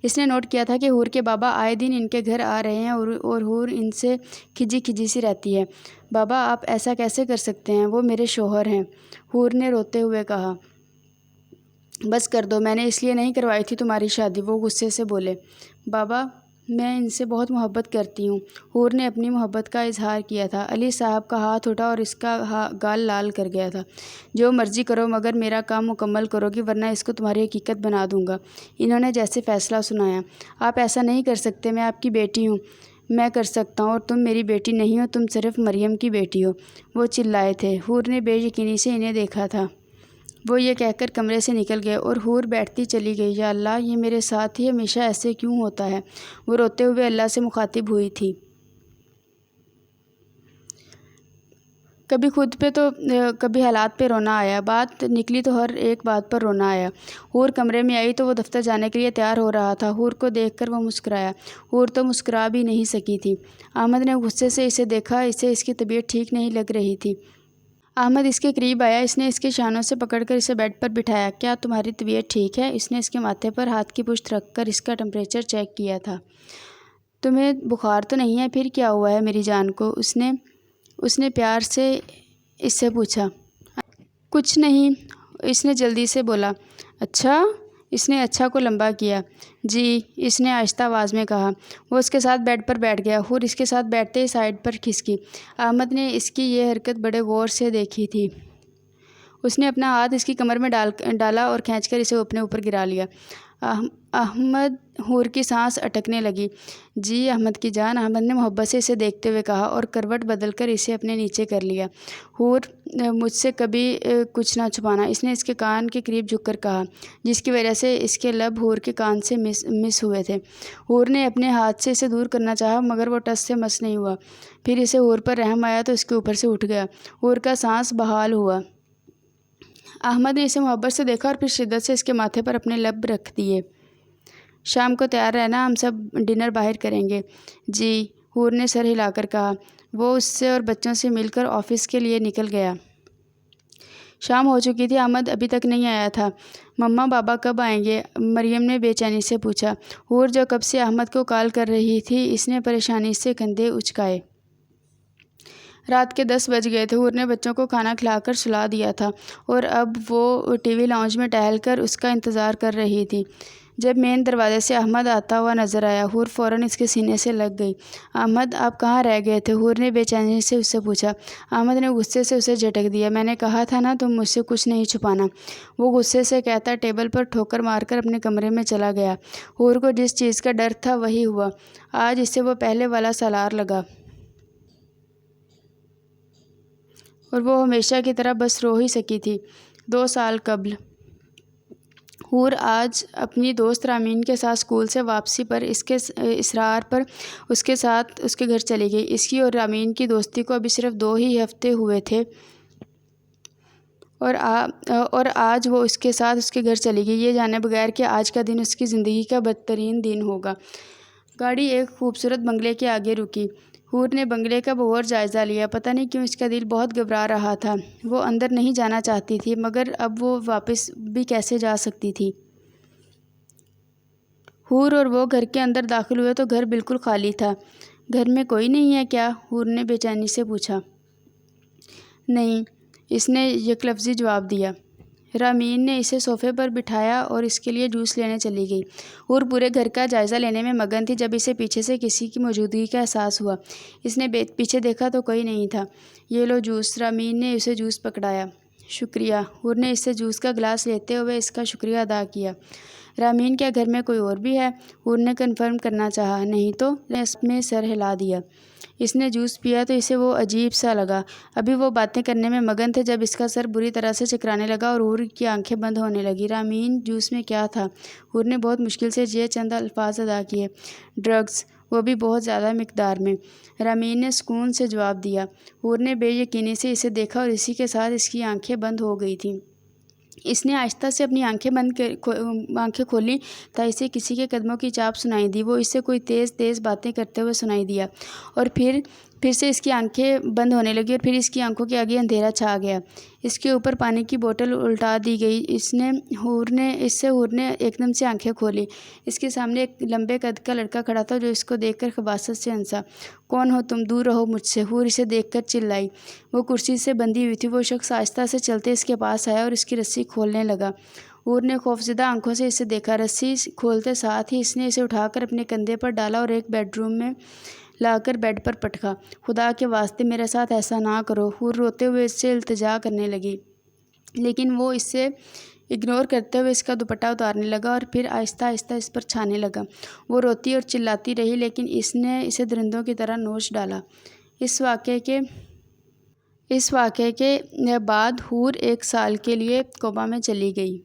[SPEAKER 1] اس نے نوٹ کیا تھا کہ حور کے بابا آئے دن ان کے گھر آ رہے ہیں اور حور ان سے کھجی سی رہتی ہے۔ بابا آپ ایسا کیسے کر سکتے ہیں؟ وہ میرے شوہر ہیں، حور نے روتے ہوئے کہا۔ بس کر دو، میں نے اس لیے نہیں کروائی تھی تمہاری شادی، وہ غصے سے بولے۔ بابا میں ان سے بہت محبت کرتی ہوں، حور نے اپنی محبت کا اظہار کیا تھا۔ علی صاحب کا ہاتھ اٹھا اور اس کا گال لال کر گیا تھا۔ جو مرضی کرو مگر میرا کام مکمل کرو گی ورنہ اس کو تمہاری حقیقت بنا دوں گا، انہوں نے جیسے فیصلہ سنایا۔ آپ ایسا نہیں کر سکتے، میں آپ کی بیٹی ہوں، میں کر سکتا ہوں، اور تم میری بیٹی نہیں ہو، تم صرف مریم کی بیٹی ہو، وہ چلائے تھے۔ حور نے بے یقینی سے انہیں دیکھا تھا۔ وہ یہ کہہ کر کمرے سے نکل گئے اور حور بیٹھتی چلی گئی۔ یا اللہ، یہ میرے ساتھ ہی ہمیشہ ایسے کیوں ہوتا ہے؟ وہ روتے ہوئے اللہ سے مخاطب ہوئی تھی۔ کبھی خود پہ تو کبھی حالات پہ رونا آیا، بات نکلی تو ہر ایک بات پر رونا آیا۔ حور کمرے میں آئی تو وہ دفتر جانے کے لیے تیار ہو رہا تھا۔ حور کو دیکھ کر وہ مسکرایا۔ حور تو مسکرا بھی نہیں سکی تھی۔ احمد نے غصے سے اسے دیکھا، اسے اس کی طبیعت ٹھیک نہیں لگ رہی تھی۔ احمد اس کے قریب آیا، اس نے اس کے شانوں سے پکڑ کر اسے بیڈ پر بٹھایا۔ کیا تمہاری طبیعت ٹھیک ہے؟ اس نے اس کے ماتھے پر ہاتھ کی پشت رکھ کر اس کا ٹمپریچر چیک کیا تھا۔ تمہیں بخار تو نہیں ہے؟ پھر کیا ہوا ہے میری جان کو؟ اس نے پیار سے اس سے پوچھا۔ کچھ نہیں، اس نے جلدی سے بولا۔ اچھا؟ اس نے اچھا کو لمبا کیا۔ جی، اس نے آہستہ آواز میں کہا۔ وہ اس کے ساتھ بیڈ پر بیٹھ گیا۔ حور اس کے ساتھ بیٹھتے ہی سائڈ پر کھسکی۔ احمد نے اس کی یہ حرکت بڑے غور سے دیکھی تھی۔ اس نے اپنا ہاتھ اس کی کمر میں ڈالا اور کھینچ کر اسے اپنے اوپر گرا لیا۔ حور کی سانس اٹکنے لگی۔ جی احمد کی جان، احمد نے محبت سے اسے دیکھتے ہوئے کہا اور کروٹ بدل کر اسے اپنے نیچے کر لیا۔ حور مجھ سے کبھی کچھ نہ چھپانا، اس نے اس کے کان کے قریب جھک کر کہا، جس کی وجہ سے اس کے لب حور کے کان سے مس ہوئے تھے۔ حور نے اپنے ہاتھ سے اسے دور کرنا چاہا مگر وہ ٹس سے مس نہیں ہوا۔ پھر اسے حور پر رحم آیا تو اس کے اوپر سے اٹھ گیا۔ حور کا سانس بحال ہوا۔ احمد نے اسے محبت سے دیکھا اور پھر شدت سے اس کے ماتھے پر اپنے لب رکھ دیے۔ شام کو تیار رہنا، ہم سب ڈنر باہر کریں گے۔ جی، حور نے سر ہلا کر کہا۔ وہ اس سے اور بچوں سے مل کر آفس کے لیے نکل گیا۔ شام ہو چکی تھی، احمد ابھی تک نہیں آیا تھا۔ مما بابا کب آئیں گے؟ مریم نے بے چینی سے پوچھا۔ حور جو کب سے احمد کو کال کر رہی تھی، اس نے پریشانی سے کندھے اچکائے۔ رات کے 10 بج گئے تھے۔ حور نے بچوں کو کھانا کھلا کر سلا دیا تھا اور اب وہ ٹی وی لاؤنج میں ٹہل کر اس کا انتظار کر رہی تھی۔ جب مین دروازے سے احمد آتا ہوا نظر آیا، حور فوراً اس کے سینے سے لگ گئی۔ احمد، آپ کہاں رہ گئے تھے؟ حور نے بے چینی سے اس سے پوچھا۔ احمد نے غصے سے اسے جھٹک دیا۔ میں نے کہا تھا نا تم مجھ سے کچھ نہیں چھپانا، وہ غصے سے کہتا ٹیبل پر ٹھوکر مار کر اپنے کمرے میں چلا گیا۔ حور کو جس چیز کا ڈر تھا وہی ہوا۔ آج اسے وہ پہلے والا سالار لگا اور وہ ہمیشہ کی طرح بس رو ہی سکی تھی۔ 2 سال قبل حور آج اپنی دوست رامین کے ساتھ اسکول سے واپسی پر اس کے اصرار پر اس کے ساتھ اس کے گھر چلی گئی۔ اس کی اور رامین کی دوستی کو ابھی صرف 2 ہی ہفتے ہوئے تھے اور آج وہ اس کے ساتھ اس کے گھر چلی گئی، یہ جانے بغیر کہ آج کا دن اس کی زندگی کا بدترین دن ہوگا۔ گاڑی ایک خوبصورت بنگلے کے آگے رکی۔ حور نے بنگلے کا بغور جائزہ لیا۔ پتہ نہیں کیوں اس کا دل بہت گھبرا رہا تھا۔ وہ اندر نہیں جانا چاہتی تھی، مگر اب وہ واپس بھی کیسے جا سکتی تھی؟ حور اور وہ گھر کے اندر داخل ہوئے تو گھر بالکل خالی تھا۔ گھر میں کوئی نہیں ہے کیا؟ حور نے بے چینی سے پوچھا۔ نہیں، اس نے یک لفظی جواب دیا۔ رامین نے اسے صوفے پر بٹھایا اور اس کے لیے جوس لینے چلی گئی۔ حور پورے گھر کا جائزہ لینے میں مگن تھی جب اسے پیچھے سے کسی کی موجودگی کا احساس ہوا۔ اس نے پیچھے دیکھا تو کوئی نہیں تھا۔ یہ لو جوس۔ رامین نے اسے جوس پکڑایا۔ شکریہ۔ حور نے اس سے جوس کا گلاس لیتے ہوئے اس کا شکریہ ادا کیا۔ رامین، کیا گھر میں کوئی اور بھی ہے؟ حور نے کنفرم کرنا چاہا۔ نہیں تو؟ نے اس میں سر ہلا دیا۔ اس نے جوس پیا تو اسے وہ عجیب سا لگا۔ ابھی وہ باتیں کرنے میں مگن تھے جب اس کا سر بری طرح سے چکرانے لگا اور حور کی آنکھیں بند ہونے لگی۔ رامین، جوس میں کیا تھا؟ حور نے بہت مشکل سے یہ چند الفاظ ادا کیے۔ ڈرگس، وہ بھی بہت زیادہ مقدار میں۔ رامین نے سکون سے جواب دیا۔ حور نے بے یقینی سے اسے دیکھا اور اسی کے ساتھ اس کی آنکھیں بند ہو گئی تھیں۔ اس نے آہستہ سے اپنی آنکھیں کھولیں تا اسے کسی کے قدموں کی چاپ سنائی دی۔ وہ اسے کوئی تیز باتیں کرتے ہوئے سنائی دیا اور پھر سے اس کی آنکھیں بند ہونے لگی اور پھر اس کی آنکھوں کے آگے اندھیرا چھا گیا۔ اس کے اوپر پانی کی بوتل الٹا دی گئی۔ حور نے ایک دم سے آنکھیں کھولی۔ اس کے سامنے ایک لمبے قد کا لڑکا کھڑا تھا جو اس کو دیکھ کر خباثت سے ہنسا۔ کون ہو تم؟ دور رہو مجھ سے! حور اسے دیکھ کر چلائی۔ وہ کرسی سے بندھی ہوئی تھی۔ وہ شخص آہستہ سے چلتے اس کے پاس آیا اور اس کی رسی کھولنے لگا۔ حور نے خوفزدہ آنکھوں سے اسے دیکھا۔ رسی کھولتے ساتھ ہی اس نے اسے اٹھا کر اپنے کندھے پر ڈالا اور ایک بیڈ روم میں لا کر بیڈ پر پٹکا۔ خدا کے واسطے میرے ساتھ ایسا نہ کرو! حور روتے ہوئے اس سے التجا کرنے لگی، لیکن وہ اسے اگنور کرتے ہوئے اس کا دوپٹہ اتارنے لگا اور پھر آہستہ آہستہ اس پر چھانے لگا۔ وہ روتی اور چلاتی رہی لیکن اس نے اسے درندوں کی طرح نوچ ڈالا۔ اس واقعے کے بعد حور 1 سال کے لیے کوما میں چلی گئی۔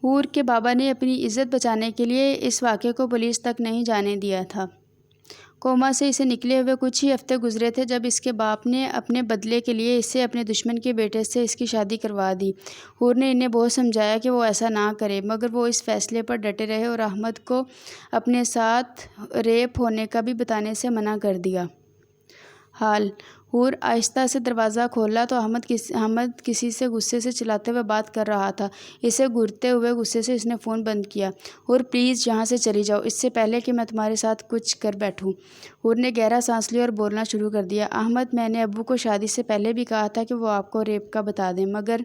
[SPEAKER 1] حور کے بابا نے اپنی عزت بچانے کے لیے اس واقعے کو پولیس تک نہیں جانے دیا تھا۔ کوما سے اسے نکلے ہوئے کچھ ہی ہفتے گزرے تھے جب اس کے باپ نے اپنے بدلے کے لیے اسے اپنے دشمن کے بیٹے سے اس کی شادی کروا دی۔ حور نے انہیں بہت سمجھایا کہ وہ ایسا نہ کرے، مگر وہ اس فیصلے پر ڈٹے رہے اور احمد کو اپنے ساتھ ریپ ہونے کا بھی بتانے سے منع کر دیا۔ حور آہستہ سے دروازہ کھولا تو احمد کسی سے غصے سے چلاتے ہوئے بات کر رہا تھا۔ اسے گھورتے ہوئے غصے سے اس نے فون بند کیا۔ حور، پلیز یہاں سے چلی جاؤ اس سے پہلے کہ میں تمہارے ساتھ کچھ کر بیٹھوں۔ حور نے گہرا سانس لیا اور بولنا شروع کر دیا۔ احمد، میں نے ابو کو شادی سے پہلے بھی کہا تھا کہ وہ آپ کو ریپ کا بتا دیں، مگر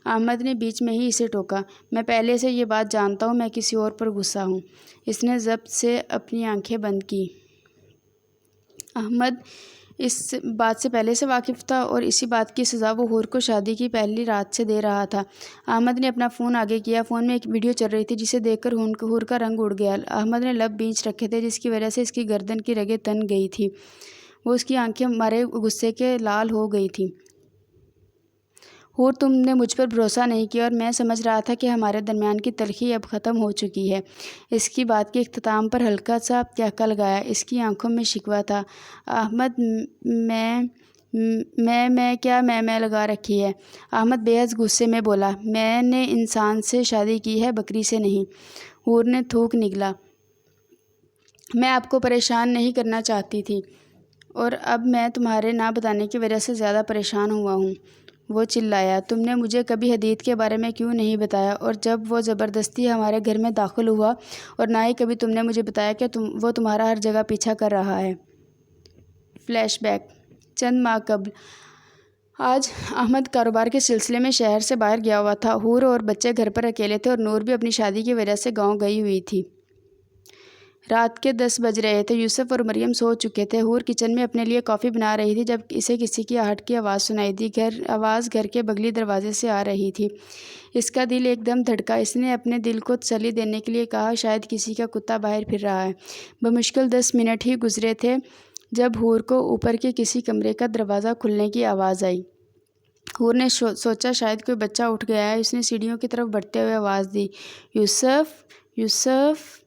[SPEAKER 1] احمد نے بیچ میں ہی اسے ٹوکا۔ میں پہلے سے یہ بات جانتا ہوں، میں کسی اور پر غصہ ہوں۔ اس نے ضبط سے اپنی آنکھیں بند کی۔ احمد اس بات سے پہلے سے واقف تھا اور اسی بات کی سزا وہ حور کو شادی کی پہلی رات سے دے رہا تھا۔ احمد نے اپنا فون آگے کیا۔ فون میں ایک ویڈیو چل رہی تھی جسے دیکھ کر حور کا رنگ اڑ گیا۔ احمد نے لب بھینچ رکھے تھے جس کی وجہ سے اس کی گردن کی رگیں تن گئی تھیں۔ وہ اس کی آنکھیں مارے غصے کے لال ہو گئی تھیں۔ حور، تم نے مجھ پر بھروسہ نہیں کیا اور میں سمجھ رہا تھا کہ ہمارے درمیان کی تلخی اب ختم ہو چکی ہے۔ اس کی بات کے اختتام پر ہلکا سا کہکہ لگایا۔ اس کی آنکھوں میں شکوہ تھا۔ احمد، میں کیا میں لگا رکھی ہے؟ احمد بے حد غصے میں بولا۔ میں نے انسان سے شادی کی ہے، بکری سے نہیں۔ حور نے تھوک نگلا۔ میں آپ کو پریشان نہیں کرنا چاہتی تھی اور اب میں تمہارے نہ بتانے کی وجہ سے زیادہ پریشان ہوا ہوں۔ وہ چلایا۔ تم نے مجھے کبھی حدید کے بارے میں کیوں نہیں بتایا؟ اور جب وہ زبردستی ہمارے گھر میں داخل ہوا اور نہ ہی کبھی تم نے مجھے بتایا کہ وہ تمہارا ہر جگہ پیچھا کر رہا ہے۔ Flash back. چند ماہ قبل آج احمد کاروبار کے سلسلے میں شہر سے باہر گیا ہوا تھا۔ حور اور بچے گھر پر اکیلے تھے اور نور بھی اپنی شادی کی وجہ سے گاؤں گئی ہوئی تھی۔ رات کے 10 بج رہے تھے۔ یوسف اور مریم سو چکے تھے۔ حور کچن میں اپنے لیے کافی بنا رہی تھی جب اسے کسی کی آہٹ کی آواز سنائی دی۔ آواز گھر کے بغلی دروازے سے آ رہی تھی۔ اس کا دل ایک دم دھڑکا۔ اس نے اپنے دل کو تسلی دینے کے لیے کہا، شاید کسی کا کتا باہر پھر رہا ہے۔ بمشکل 10 منٹ ہی گزرے تھے جب حور کو اوپر کے کسی کمرے کا دروازہ کھلنے کی آواز آئی۔ حور نے سوچا شاید کوئی بچہ اٹھ گیا ہے۔ اس نے سیڑھیوں کی طرف بڑھتے ہوئے آواز دی، یوسف، یوسف۔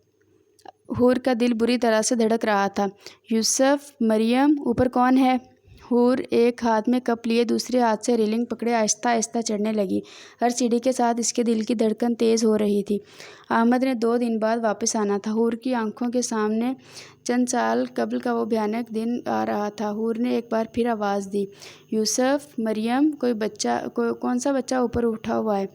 [SPEAKER 1] حور کا دل بری طرح سے دھڑک رہا تھا۔ یوسف، مریم، اوپر کون ہے؟ حور ایک ہاتھ میں کپ لیے دوسرے ہاتھ سے ریلنگ پکڑے آہستہ آہستہ چڑھنے لگی۔ ہر سیڑھی کے ساتھ اس کے دل کی دھڑکن تیز ہو رہی تھی۔ احمد نے 2 دن بعد واپس آنا تھا۔ حور کی آنکھوں کے سامنے چند سال قبل کا وہ بھیانک دن آ رہا تھا۔ حور نے ایک بار پھر آواز دی، یوسف، مریم، کون سا بچہ اوپر اٹھا ہوا ہے؟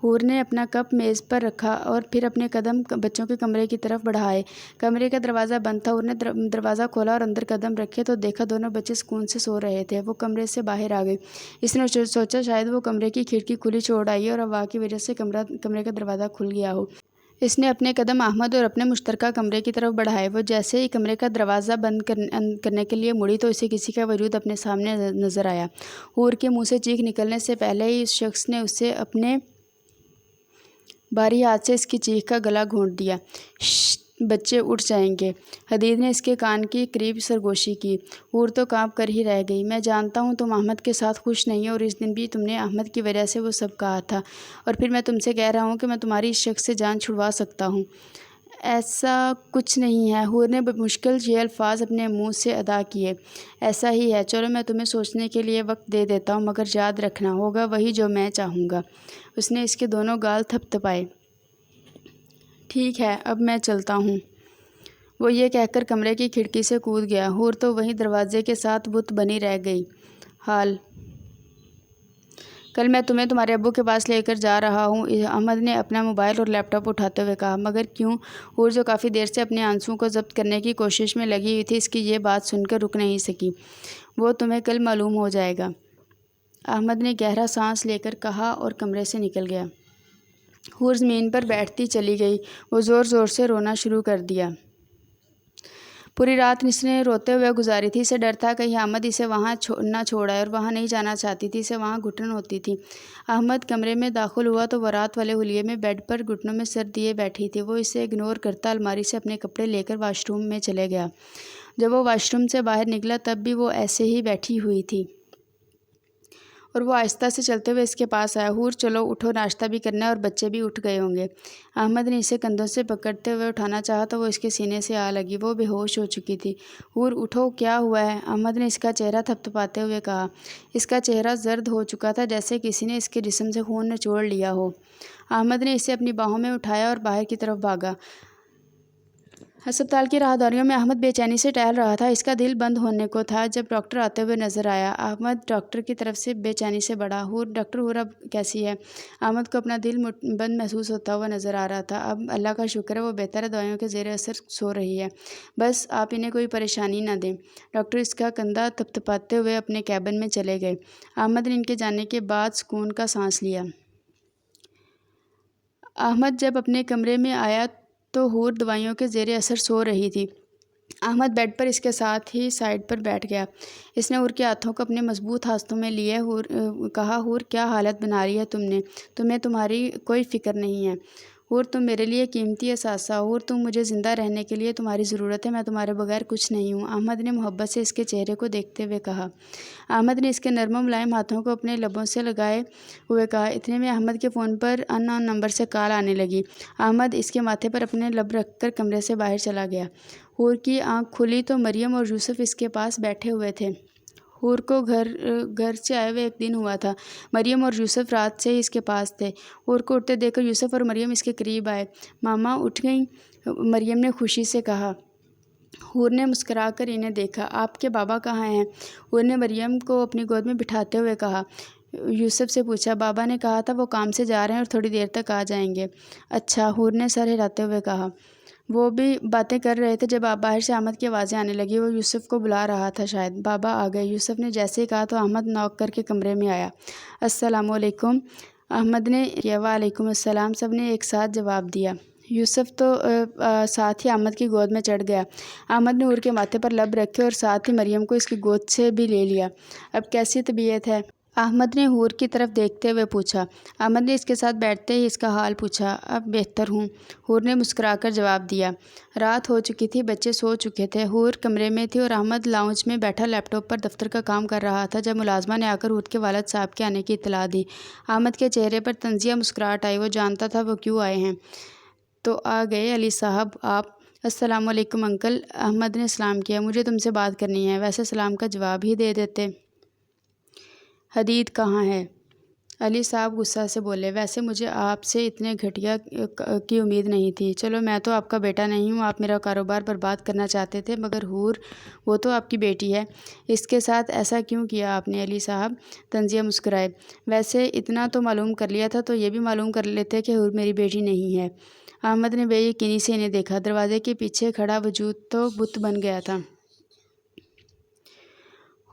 [SPEAKER 1] حور نے اپنا کپ میز پر رکھا اور پھر اپنے قدم بچوں کے کمرے کی طرف بڑھائے۔ کمرے کا دروازہ بند تھا۔ حور نے دروازہ کھولا اور اندر قدم رکھے تو دیکھا دونوں بچے سکون سے سو رہے تھے۔ وہ کمرے سے باہر آ گئی۔ اس نے سوچا شاید وہ کمرے کی کھڑکی کھلی چھوڑ آئی اور ہوا کی وجہ سے کمرے کا دروازہ کھل گیا ہو۔ اس نے اپنے قدم احمد اور اپنے مشترکہ کمرے کی طرف بڑھائے۔ وہ جیسے ہی کمرے کا دروازہ بند کرنے کے لیے مڑی تو اسے کسی کا وجود اپنے سامنے نظر آیا۔ حور کے منہ سے چیخ نکلنے سے پہلے ہی اس شخص نے اسے اپنے بھاری ہاتھ سے اس کی چیخ کا گلا گھونٹ دیا۔ شش، بچے اٹھ جائیں گے۔ حدید نے اس کے کان کے قریب سرگوشی کی۔ حور تو کانپ کر ہی رہ گئی۔ میں جانتا ہوں تم احمد کے ساتھ خوش نہیں ہو اور اس دن بھی تم نے احمد کی وجہ سے وہ سب کہا تھا، اور پھر میں تم سے کہہ رہا ہوں کہ میں تمہاری اس شخص سے جان چھڑوا سکتا ہوں۔ ایسا کچھ نہیں ہے۔ حور نے بمشکل یہ الفاظ اپنے منہ سے ادا کیے۔ ایسا ہی ہے۔ چلو میں تمہیں سوچنے کے لیے وقت دے دیتا ہوں، مگر یاد رکھنا ہوگا وہی جو میں چاہوں گا۔ اس نے اس کے دونوں گال تھپتھپائے۔ ٹھیک ہے، اب میں چلتا ہوں۔ وہ یہ کہہ کر کمرے کی کھڑکی سے کود گیا۔ حور تو وہیں دروازے کے ساتھ بت بنی رہ گئی۔ حال کل میں تمہیں تمہارے ابو کے پاس لے کر جا رہا ہوں، احمد نے اپنا موبائل اور لیپ ٹاپ اٹھاتے ہوئے کہا۔ مگر کیوں؟ حور جو کافی دیر سے اپنے آنسوؤں کو ضبط کرنے کی کوشش میں لگی ہوئی تھی، اس کی یہ بات سن کر رک نہیں سکی۔ وہ تمہیں کل معلوم ہو جائے گا، احمد نے گہرا سانس لے کر کہا اور کمرے سے نکل گیا۔ حور زمین پر بیٹھتی چلی گئی۔ وہ زور زور سے رونا شروع کر دیا۔ پوری رات اس نے روتے ہوئے گزاری تھی۔ اسے ڈر تھا کہیں احمد اسے وہاں نہ چھوڑ آئے، اور وہاں نہیں جانا چاہتی تھی۔ اسے وہاں گھٹن ہوتی تھی۔ احمد کمرے میں داخل ہوا تو وہ رات والے حلیے میں بیڈ پر گھٹنوں میں سر دیے بیٹھی تھی۔ وہ اسے اگنور کرتا الماری سے اپنے کپڑے لے کر واش روم میں چلے گیا۔ جب وہ واش روم سے باہر نکلا تب بھی وہ ایسے ہی بیٹھی ہوئی تھی، اور وہ آہستہ سے چلتے ہوئے اس کے پاس آیا۔ حور، چلو اٹھو، ناشتہ بھی کرنا ہے اور بچے بھی اٹھ گئے ہوں گے۔ احمد نے اسے کندھوں سے پکڑتے ہوئے اٹھانا چاہا تو وہ اس کے سینے سے آ لگی۔ وہ بے ہوش ہو چکی تھی۔ حور، اٹھو، کیا ہوا ہے؟ احمد نے اس کا چہرہ تھپتھپاتے ہوئے کہا۔ اس کا چہرہ زرد ہو چکا تھا جیسے کسی نے اس کے جسم سے خون نچوڑ لیا ہو۔ احمد نے اسے اپنی باہوں میں اٹھایا اور باہر کی طرف بھاگا۔ ہسپتال کی راہداریوں میں احمد بے چینی سے ٹہل رہا تھا۔ اس کا دل بند ہونے کو تھا جب ڈاکٹر آتے ہوئے نظر آیا۔ احمد ڈاکٹر کی طرف سے بے چینی سے بڑھا۔ ڈاکٹر، حور اب کیسی ہے؟ احمد کو اپنا دل بند محسوس ہوتا ہوا نظر آ رہا تھا۔ اب اللہ کا شکر ہے، وہ بہتر ہے، دوائیوں کے زیر اثر سو رہی ہے۔ بس آپ انہیں کوئی پریشانی نہ دیں۔ ڈاکٹر اس کا کندھا تھپتھپاتے ہوئے اپنے کیبن میں چلے گئے۔ احمد نے ان کے جانے کے بعد سکون کا سانس لیا۔ احمد جب اپنے کمرے میں آیا تو حور دوائیوں کے زیر اثر سو رہی تھی۔ احمد بیڈ پر اس کے ساتھ ہی سائڈ پر بیٹھ گیا۔ اس نے حور کے ہاتھوں کو اپنے مضبوط ہاتھوں میں لیے کہا، حور، کیا حالت بنا لی ہے تم نے؟ تمہیں تمہاری کوئی فکر نہیں ہے۔ حور، تم میرے لیے قیمتی اثاثہ ہو۔ حور، تم مجھے زندہ رہنے کے لیے تمہاری ضرورت ہے، میں تمہارے بغیر کچھ نہیں ہوں۔ احمد نے محبت سے اس کے چہرے کو دیکھتے ہوئے کہا۔ احمد نے اس کے نرم و ملائم ہاتھوں کو اپنے لبوں سے لگائے ہوئے کہا۔ اتنے میں احمد کے فون پر ان نون نمبر سے کال آنے لگی۔ احمد اس کے ماتھے پر اپنے لب رکھ کر کمرے سے باہر چلا گیا۔ حور کی آنکھ کھلی تو مریم اور یوسف اس کے پاس بیٹھے ہوئے تھے۔ حور کو گھر سے آئے ہوئے 1 دن ہوا تھا۔ مریم اور یوسف رات سے ہی اس کے پاس تھے۔ حور کو اٹھتے دیکھ کر یوسف اور مریم اس کے قریب آئے۔ ماما اٹھ گئیں؟ مریم نے خوشی سے کہا۔ حور نے مسکرا کر انہیں دیکھا۔ آپ کے بابا کہاں ہیں؟ حور نے مریم کو اپنی گود میں بٹھاتے ہوئے کہا۔ یوسف سے پوچھا۔ بابا نے کہا تھا وہ کام سے جا رہے ہیں اور تھوڑی دیر تک آ جائیں گے۔ اچھا، حور نے سر ہلاتے ہوئے کہا۔ وہ بھی باتیں کر رہے تھے جب باہر سے احمد کی آوازیں آنے لگی۔ وہ یوسف کو بلا رہا تھا شاید۔ بابا آ گئے، یوسف نے جیسے ہی کہا تو احمد نوک کر کے کمرے میں آیا۔ السلام علیکم، احمد نے کیا۔ وعلیکم السلام، سب نے ایک ساتھ جواب دیا۔ یوسف تو ساتھ ہی احمد کی گود میں چڑھ گیا۔ احمد نے حور کے ماتھے پر لب رکھے اور ساتھ ہی مریم کو اس کی گود سے بھی لے لیا۔ اب کیسی طبیعت ہے؟ احمد نے حور کی طرف دیکھتے ہوئے پوچھا۔ احمد نے اس کے ساتھ بیٹھتے ہی اس کا حال پوچھا۔ اب بہتر ہوں، حور نے مسکرا کر جواب دیا۔ رات ہو چکی تھی، بچے سو چکے تھے۔ حور کمرے میں تھی اور احمد لاؤنج میں بیٹھا لیپ ٹاپ پر دفتر کا کام کر رہا تھا جب ملازمہ نے آ کر حور کے والد صاحب کے آنے کی اطلاع دی۔ احمد کے چہرے پر طنزیہ مسکراہٹ آئی۔ وہ جانتا تھا وہ کیوں آئے ہیں۔ تو آ گئے علی صاحب آپ؟ السلام علیکم انکل، احمد نے سلام کیا۔ مجھے تم سے بات کرنی ہے۔ ویسے سلام کا جواب ہی دے دیتے۔ حدید کہاں ہے؟ علی صاحب غصہ سے بولے۔ ویسے مجھے آپ سے اتنے گھٹیا کی امید نہیں تھی۔ چلو میں تو آپ کا بیٹا نہیں ہوں، آپ میرا کاروبار برباد کرنا چاہتے تھے، مگر حور وہ تو آپ کی بیٹی ہے، اس کے ساتھ ایسا کیوں کیا آپ نے؟ علی صاحب طنزیہ مسکرائے۔ ویسے اتنا تو معلوم کر لیا تھا تو یہ بھی معلوم کر لیتے کہ حور میری بیٹی نہیں ہے۔ احمد نے بے یقینی سے انہیں دیکھا۔ دروازے کے پیچھے کھڑا وجود تو بت بن گیا تھا۔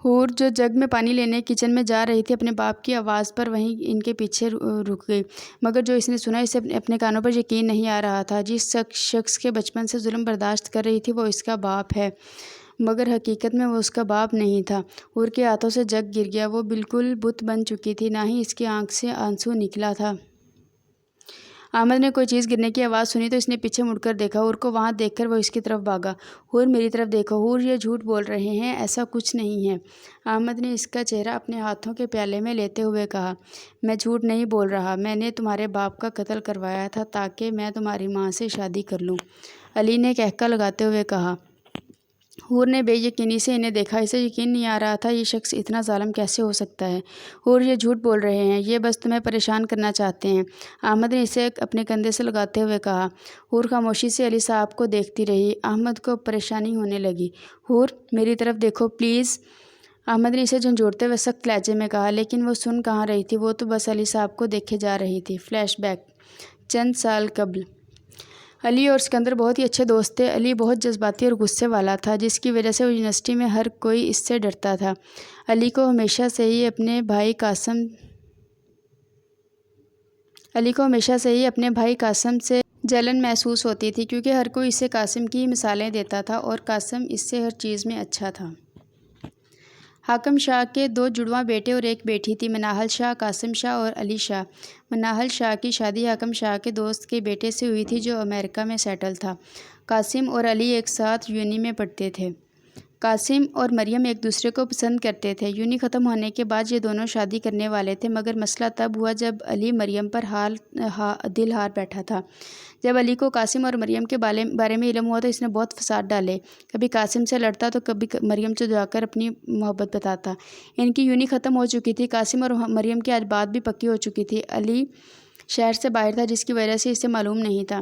[SPEAKER 1] حور جو جگ میں پانی لینے کچن میں جا رہی تھی اپنے باپ کی آواز پر وہیں ان کے پیچھے رک گئی، مگر جو اس نے سنا اسے اپنے کانوں پر یقین نہیں آ رہا تھا۔ جس شخص کے بچپن سے ظلم برداشت کر رہی تھی وہ اس کا باپ ہے، مگر حقیقت میں وہ اس کا باپ نہیں تھا۔ حور کے ہاتھوں سے جگ گر گیا۔ وہ بالکل بت بن چکی تھی، نہ ہی اس کی آنکھ سے آنسو نکلا تھا۔ احمد نے کوئی چیز گرنے کی آواز سنی تو اس نے پیچھے مڑ کر دیکھا۔ حور کو وہاں دیکھ کر وہ اس کی طرف بھاگا۔ حور میری طرف دیکھو۔ حور یہ جھوٹ بول رہے ہیں، ایسا کچھ نہیں ہے۔ احمد نے اس کا چہرہ اپنے ہاتھوں کے پیالے میں لیتے ہوئے کہا۔ میں جھوٹ نہیں بول رہا، میں نے تمہارے باپ کا قتل کروایا تھا تاکہ میں تمہاری ماں سے شادی کر لوں، علی نے قہقہ لگاتے ہوئے کہا۔ حور نے بے یقینی سے انہیں دیکھا۔ اسے یقین نہیں آ رہا تھا یہ شخص اتنا ظالم کیسے ہو سکتا ہے۔ حور یہ جھوٹ بول رہے ہیں، یہ بس تمہیں پریشان کرنا چاہتے ہیں، احمد نے اسے اپنے کندھے سے لگاتے ہوئے کہا۔ حور خاموشی سے علی صاحب کو دیکھتی رہی۔ احمد کو پریشانی ہونے لگی۔ حور میری طرف دیکھو پلیز، احمد نے اسے جھنجھوڑتے ہوئے سخت لہجے میں کہا، لیکن وہ سن کہاں رہی تھی، وہ تو بس علی صاحب کو دیکھے جا رہی تھی۔ فلیش بیک چند سال قبل۔ علی اور سکندر بہت ہی اچھے دوست تھے۔ علی بہت جذباتی اور غصے والا تھا، جس کی وجہ سے یونیورسٹی میں ہر کوئی اس سے ڈرتا تھا۔ علی کو ہمیشہ سے ہی اپنے بھائی قاسم سے جلن محسوس ہوتی تھی، کیونکہ ہر کوئی اسے قاسم کی مثالیں دیتا تھا اور قاسم اس سے ہر چیز میں اچھا تھا۔ حاکم شاہ کے 2 جڑواں بیٹے اور ایک بیٹی تھی، مناہل شاہ، قاسم شاہ اور علی شاہ۔ مناہل شاہ کی شادی حاکم شاہ کے دوست کے بیٹے سے ہوئی تھی جو امریکہ میں سیٹل تھا۔ قاسم اور علی ایک ساتھ یونی میں پڑھتے تھے۔ قاسم اور مریم ایک دوسرے کو پسند کرتے تھے۔ یونی ختم ہونے کے بعد یہ دونوں شادی کرنے والے تھے، مگر مسئلہ تب ہوا جب علی مریم پر دل ہار بیٹھا تھا۔ جب علی کو قاسم اور مریم کے بارے میں علم ہوا تو اس نے بہت فساد ڈالے، کبھی قاسم سے لڑتا تو کبھی مریم سے جا کر اپنی محبت بتاتا۔ ان کی یونی ختم ہو چکی تھی۔ قاسم اور مریم کی آج بات بھی پکی ہو چکی تھی۔ علی شہر سے باہر تھا، جس کی وجہ سے اسے معلوم نہیں تھا۔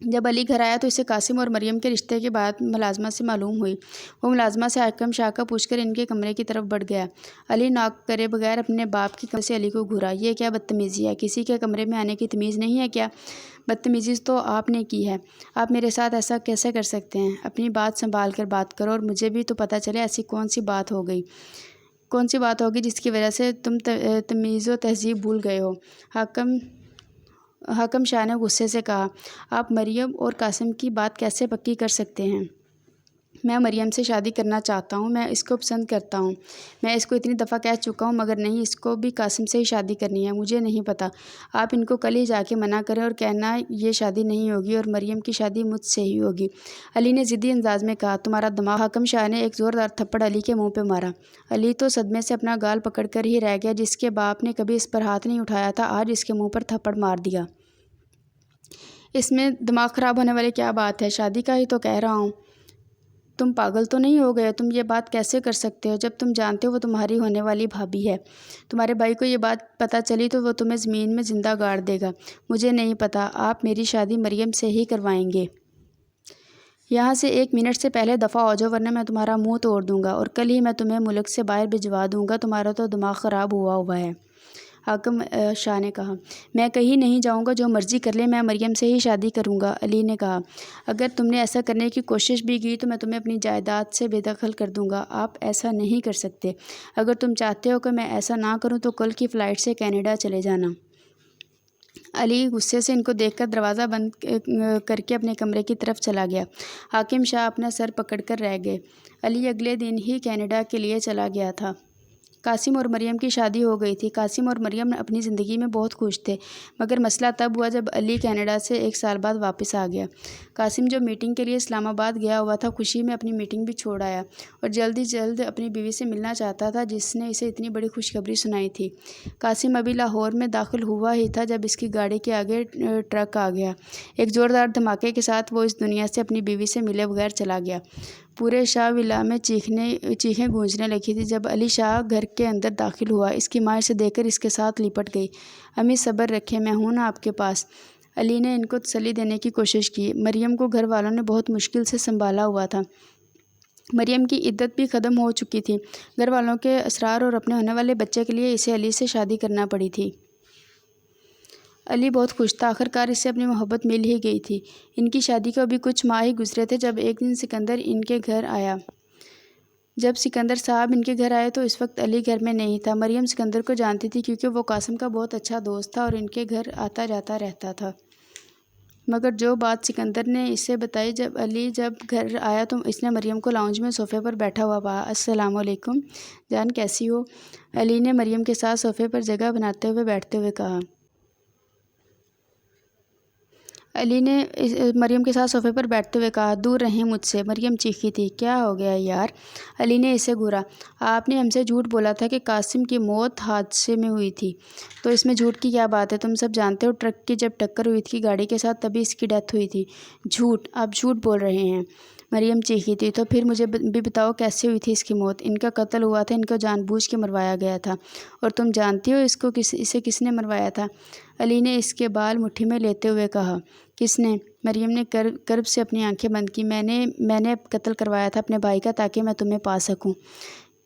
[SPEAKER 1] جب علی گھر آیا تو اسے قاسم اور مریم کے رشتے کی بات ملازمہ سے معلوم ہوئی۔ وہ ملازمہ سے حاکم شاہ کا پوچھ کر ان کے کمرے کی طرف بڑھ گیا۔ علی ناک کرے بغیر اپنے باپ کے کمرے سے علی کو گھورا۔ یہ کیا بدتمیزی ہے؟ کسی کے کمرے میں آنے کی تمیز نہیں ہے کیا؟ بدتمیزی تو آپ نے کی ہے، آپ میرے ساتھ ایسا کیسے کر سکتے ہیں؟ اپنی بات سنبھال کر بات کرو اور مجھے بھی تو پتہ چلے ایسی کون سی بات ہوگی جس کی وجہ سے تم تمیز و تہذیب بھول گئے ہو؟ حاکم شاہ نے غصے سے کہا۔ آپ مریم اور قاسم کی بات کیسے پکی کر سکتے ہیں؟ میں مریم سے شادی کرنا چاہتا ہوں، میں اس کو پسند کرتا ہوں، میں اس کو اتنی دفعہ کہہ چکا ہوں، مگر نہیں، اس کو بھی قاسم سے ہی شادی کرنی ہے۔ مجھے نہیں پتہ، آپ ان کو کل ہی جا کے منع کریں اور کہنا یہ شادی نہیں ہوگی اور مریم کی شادی مجھ سے ہی ہوگی، علی نے ضدی انداز میں کہا۔ تمہارا دماغ؟ حاکم شاہ نے ایک زوردار تھپڑ علی کے منہ پہ مارا۔ علی تو صدمے سے اپنا گال پکڑ کر ہی رہ گیا۔ جس کے باپ نے کبھی اس پر ہاتھ نہیں اٹھایا تھا، آج اس کے منہ پر تھپڑ مار دیا۔ اس میں دماغ خراب ہونے والی کیا بات ہے؟ شادی کا ہی تو کہہ رہا ہوں۔ تم پاگل تو نہیں ہو گئے؟ تم یہ بات کیسے کر سکتے ہو جب تم جانتے ہو وہ تمہاری ہونے والی بھابھی ہے؟ تمہارے بھائی کو یہ بات پتہ چلی تو وہ تمہیں زمین میں زندہ گاڑ دے گا۔ مجھے نہیں پتہ، آپ میری شادی مریم سے ہی کروائیں گے۔ یہاں سے 1 منٹ سے پہلے دفعہ ہو جاؤ ورنہ میں تمہارا منہ توڑ دوں گا اور کل ہی میں تمہیں ملک سے باہر بھجوا دوں گا۔ تمہارا تو دماغ خراب ہوا ہے۔ حاکم شاہ نے کہا۔ میں کہیں نہیں جاؤں گا، جو مرضی کر لے، میں مریم سے ہی شادی کروں گا۔ علی نے کہا، اگر تم نے ایسا کرنے کی کوشش بھی کی تو میں تمہیں اپنی جائیداد سے بے دخل کر دوں گا۔ آپ ایسا نہیں کر سکتے۔ اگر تم چاہتے ہو کہ میں ایسا نہ کروں تو کل کی فلائٹ سے کینیڈا چلے جانا۔ علی غصے سے ان کو دیکھ کر دروازہ بند کر کے اپنے کمرے کی طرف چلا گیا۔ حاکم شاہ اپنا سر پکڑ کر رہ گئے۔ علی اگلے دن ہی کینیڈا کے لیے چلا گیا تھا۔ قاسم اور مریم کی شادی ہو گئی تھی۔ قاسم اور مریم اپنی زندگی میں بہت خوش تھے، مگر مسئلہ تب ہوا جب علی کینیڈا سے 1 سال بعد واپس آ گیا۔ قاسم جو میٹنگ کے لیے اسلام آباد گیا ہوا تھا، خوشی میں اپنی میٹنگ بھی چھوڑ آیا اور جلد ہی جلد اپنی بیوی سے ملنا چاہتا تھا جس نے اسے اتنی بڑی خوشخبری سنائی تھی۔ قاسم ابھی لاہور میں داخل ہوا ہی تھا جب اس کی گاڑی کے آگے ٹرک آ گیا۔ ایک زوردار دھماکے کے ساتھ وہ اس دنیا سے اپنی بیوی سے ملے بغیر چلا گیا۔ پورے شاہ ولا میں چیخیں گونجنے لگی تھی۔ جب علی شاہ گھر کے اندر داخل ہوا، اس کی ماں اسے دیکھ کر اس کے ساتھ لپٹ گئی۔ امی صبر رکھیں، میں ہوں نا آپ کے پاس۔ علی نے ان کو تسلی دینے کی کوشش کی۔ مریم کو گھر والوں نے بہت مشکل سے سنبھالا ہوا تھا۔ مریم کی عدت بھی ختم ہو چکی تھی۔ گھر والوں کے اصرار اور اپنے ہونے والے بچے کے لیے اسے علی سے شادی کرنا پڑی تھی۔ علی بہت خوش تھا، آخرکار اس سے اپنی محبت مل ہی گئی تھی۔ ان کی شادی کو ابھی کچھ ماہ ہی گزرے تھے جب ایک دن سکندر ان کے گھر آیا۔ جب سکندر صاحب ان کے گھر آئے تو اس وقت علی گھر میں نہیں تھا۔ مریم سکندر کو جانتی تھی کیونکہ وہ قاسم کا بہت اچھا دوست تھا اور ان کے گھر آتا جاتا رہتا تھا۔ مگر جو بات سکندر نے اسے بتائی، جب علی گھر آیا تو اس نے مریم کو لاؤنج میں صوفے پر بیٹھا ہوا پایا۔ السلام علیکم جان، کیسی ہو؟ علی نے مریم کے ساتھ صوفے پر جگہ بناتے ہوئے بیٹھتے ہوئے کہا۔ علی نے مریم کے ساتھ صوفے پر بیٹھتے ہوئے کہا، دور رہیں مجھ سے۔ مریم چیخی تھی، کیا ہو گیا یار؟ علی نے اسے گھورا، آپ نے ہم سے جھوٹ بولا تھا کہ قاسم کی موت حادثے میں ہوئی تھی، تو اس میں جھوٹ کی کیا بات ہے؟ تم سب جانتے ہو ٹرک کی جب ٹکر ہوئی تھی گاڑی کے ساتھ تبھی اس کی ڈیتھ ہوئی تھی۔ جھوٹ، آپ جھوٹ بول رہے ہیں۔ مریم چیخی تھی، تو پھر مجھے بھی بتاؤ کیسے ہوئی تھی اس کی موت؟ ان کا قتل ہوا تھا، ان کو جان بوجھ کے مروایا گیا تھا۔ اور تم جانتی ہو اسے کس نے مروایا تھا؟ علی نے اس کے بال مٹھی میں لیتے ہوئے کہا۔ کس نے؟ مریم نے کرب سے اپنی آنکھیں بند کی۔ میں نے قتل کروایا تھا اپنے بھائی کا تاکہ میں تمہیں پا سکوں۔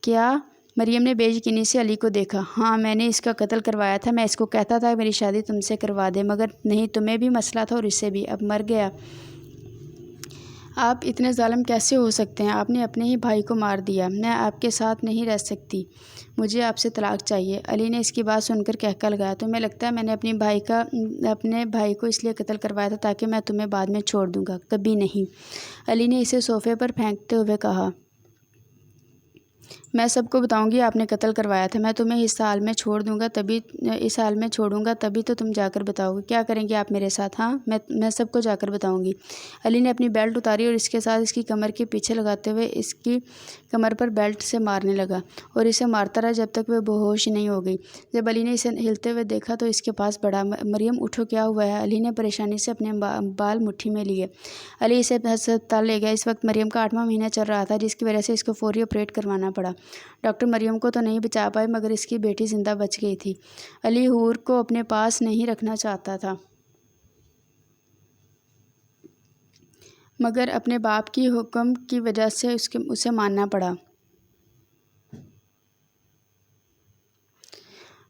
[SPEAKER 1] کیا؟ مریم نے بے یقینی سے علی کو دیکھا۔ ہاں، میں نے اس کا قتل کروایا تھا۔ میں اس کو کہتا تھا میری شادی تم سے کروا دے، مگر نہیں، تمہیں بھی مسئلہ تھا اور اسے بھی۔ اب مر گیا۔ آپ اتنے ظالم کیسے ہو سکتے ہیں؟ آپ نے اپنے ہی بھائی کو مار دیا۔ میں آپ کے ساتھ نہیں رہ سکتی، مجھے آپ سے طلاق چاہیے۔ علی نے اس کی بات سن کر کہکا لگایا۔ تمہیں لگتا ہے میں نے اپنے بھائی کو اس لیے قتل کروایا تھا تاکہ میں تمہیں بعد میں چھوڑ دوں گا؟ کبھی نہیں۔ علی نے اسے صوفے پر پھینکتے ہوئے کہا۔ میں سب کو بتاؤں گی آپ نے قتل کروایا تھا۔ میں تمہیں اس حال میں چھوڑوں گا تبھی تو تم جا کر بتاؤ گی۔ کیا کریں گے آپ میرے ساتھ؟ ہاں، میں سب کو جا کر بتاؤں گی۔ علی نے اپنی بیلٹ اتاری اور اس کے ساتھ اس کی کمر کے پیچھے لگاتے ہوئے اس کی کمر پر بیلٹ سے مارنے لگا اور اسے مارتا رہا جب تک وہ بے ہوش نہیں ہو گئی۔ جب علی نے اسے ہلتے ہوئے دیکھا تو اس کے پاس بڑھا۔ مریم اٹھو، کیا ہوا ہے؟ علی نے پریشانی سے اپنے بال مٹھی میں لیے۔ علی اسے ہسپتال لے گیا۔ اس وقت مریم کا 8واں مہینہ چل رہا تھا جس کی وجہ سے اس کو فوری آپریٹ کروانا پڑا۔ ڈاکٹر مریم کو تو نہیں بچا پائے مگر اس کی بیٹی زندہ بچ گئی تھی۔ علی حور کو اپنے پاس نہیں رکھنا چاہتا تھا مگر اپنے باپ کی حکم کی وجہ سے اسے ماننا پڑا۔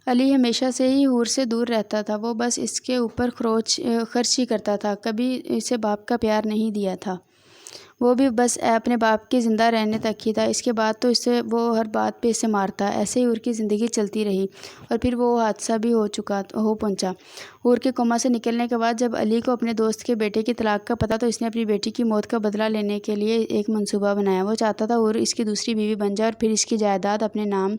[SPEAKER 1] علی ہمیشہ سے ہی حور سے دور رہتا تھا، وہ بس اس کے اوپر خرچ ہی کرتا تھا، کبھی اسے باپ کا پیار نہیں دیا تھا، وہ بھی بس اپنے باپ کے زندہ رہنے تک ہی تھا۔ اس کے بعد تو وہ ہر بات پہ اسے مارتا۔ ایسے ہی حور کی زندگی چلتی رہی اور پھر وہ حادثہ بھی ہو پہنچا۔ حور کے کوما سے نکلنے کے بعد جب علی کو اپنے دوست کے بیٹے کی طلاق کا پتہ تو اس نے اپنی بیٹی کی موت کا بدلہ لینے کے لیے ایک منصوبہ بنایا۔ وہ چاہتا تھا حور اس کی دوسری بیوی بن جائے اور پھر اس کی جائیداد اپنے نام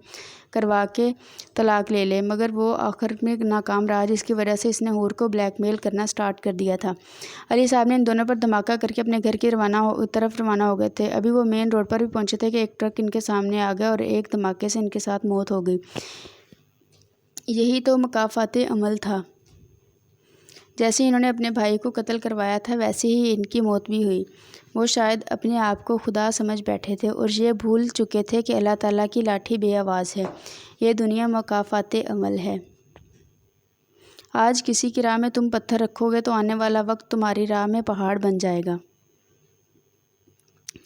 [SPEAKER 1] کروا کے طلاق لے لے، مگر وہ آخر میں ناکام رہا جس کی وجہ سے اس نے حور کو بلیک میل کرنا سٹارٹ کر دیا تھا۔ علی صاحب نے ان دونوں پر دھماکہ کر کے اپنے گھر کی طرف روانہ ہو گئے تھے۔ ابھی وہ مین روڈ پر بھی پہنچے تھے کہ ایک ٹرک ان کے سامنے آ گیا اور ایک دھماکے سے ان کے ساتھ موت ہو گئی۔ یہی تو مکافات عمل تھا۔ جیسے انہوں نے اپنے بھائی کو قتل کروایا تھا ویسے ہی ان کی موت بھی ہوئی۔ وہ شاید اپنے آپ کو خدا سمجھ بیٹھے تھے اور یہ بھول چکے تھے کہ اللہ تعالیٰ کی لاٹھی بے آواز ہے۔ یہ دنیا مکافات عمل ہے۔ آج کسی کی راہ میں تم پتھر رکھو گے تو آنے والا وقت تمہاری راہ میں پہاڑ بن جائے گا۔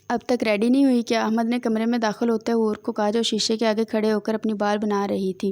[SPEAKER 1] اب تک ریڈی نہیں ہوئی کیا؟ احمد نے کمرے میں داخل ہوتے ہوئے حور کو کہا جو شیشے کے آگے کھڑے ہو کر اپنی بال بنا رہی تھی۔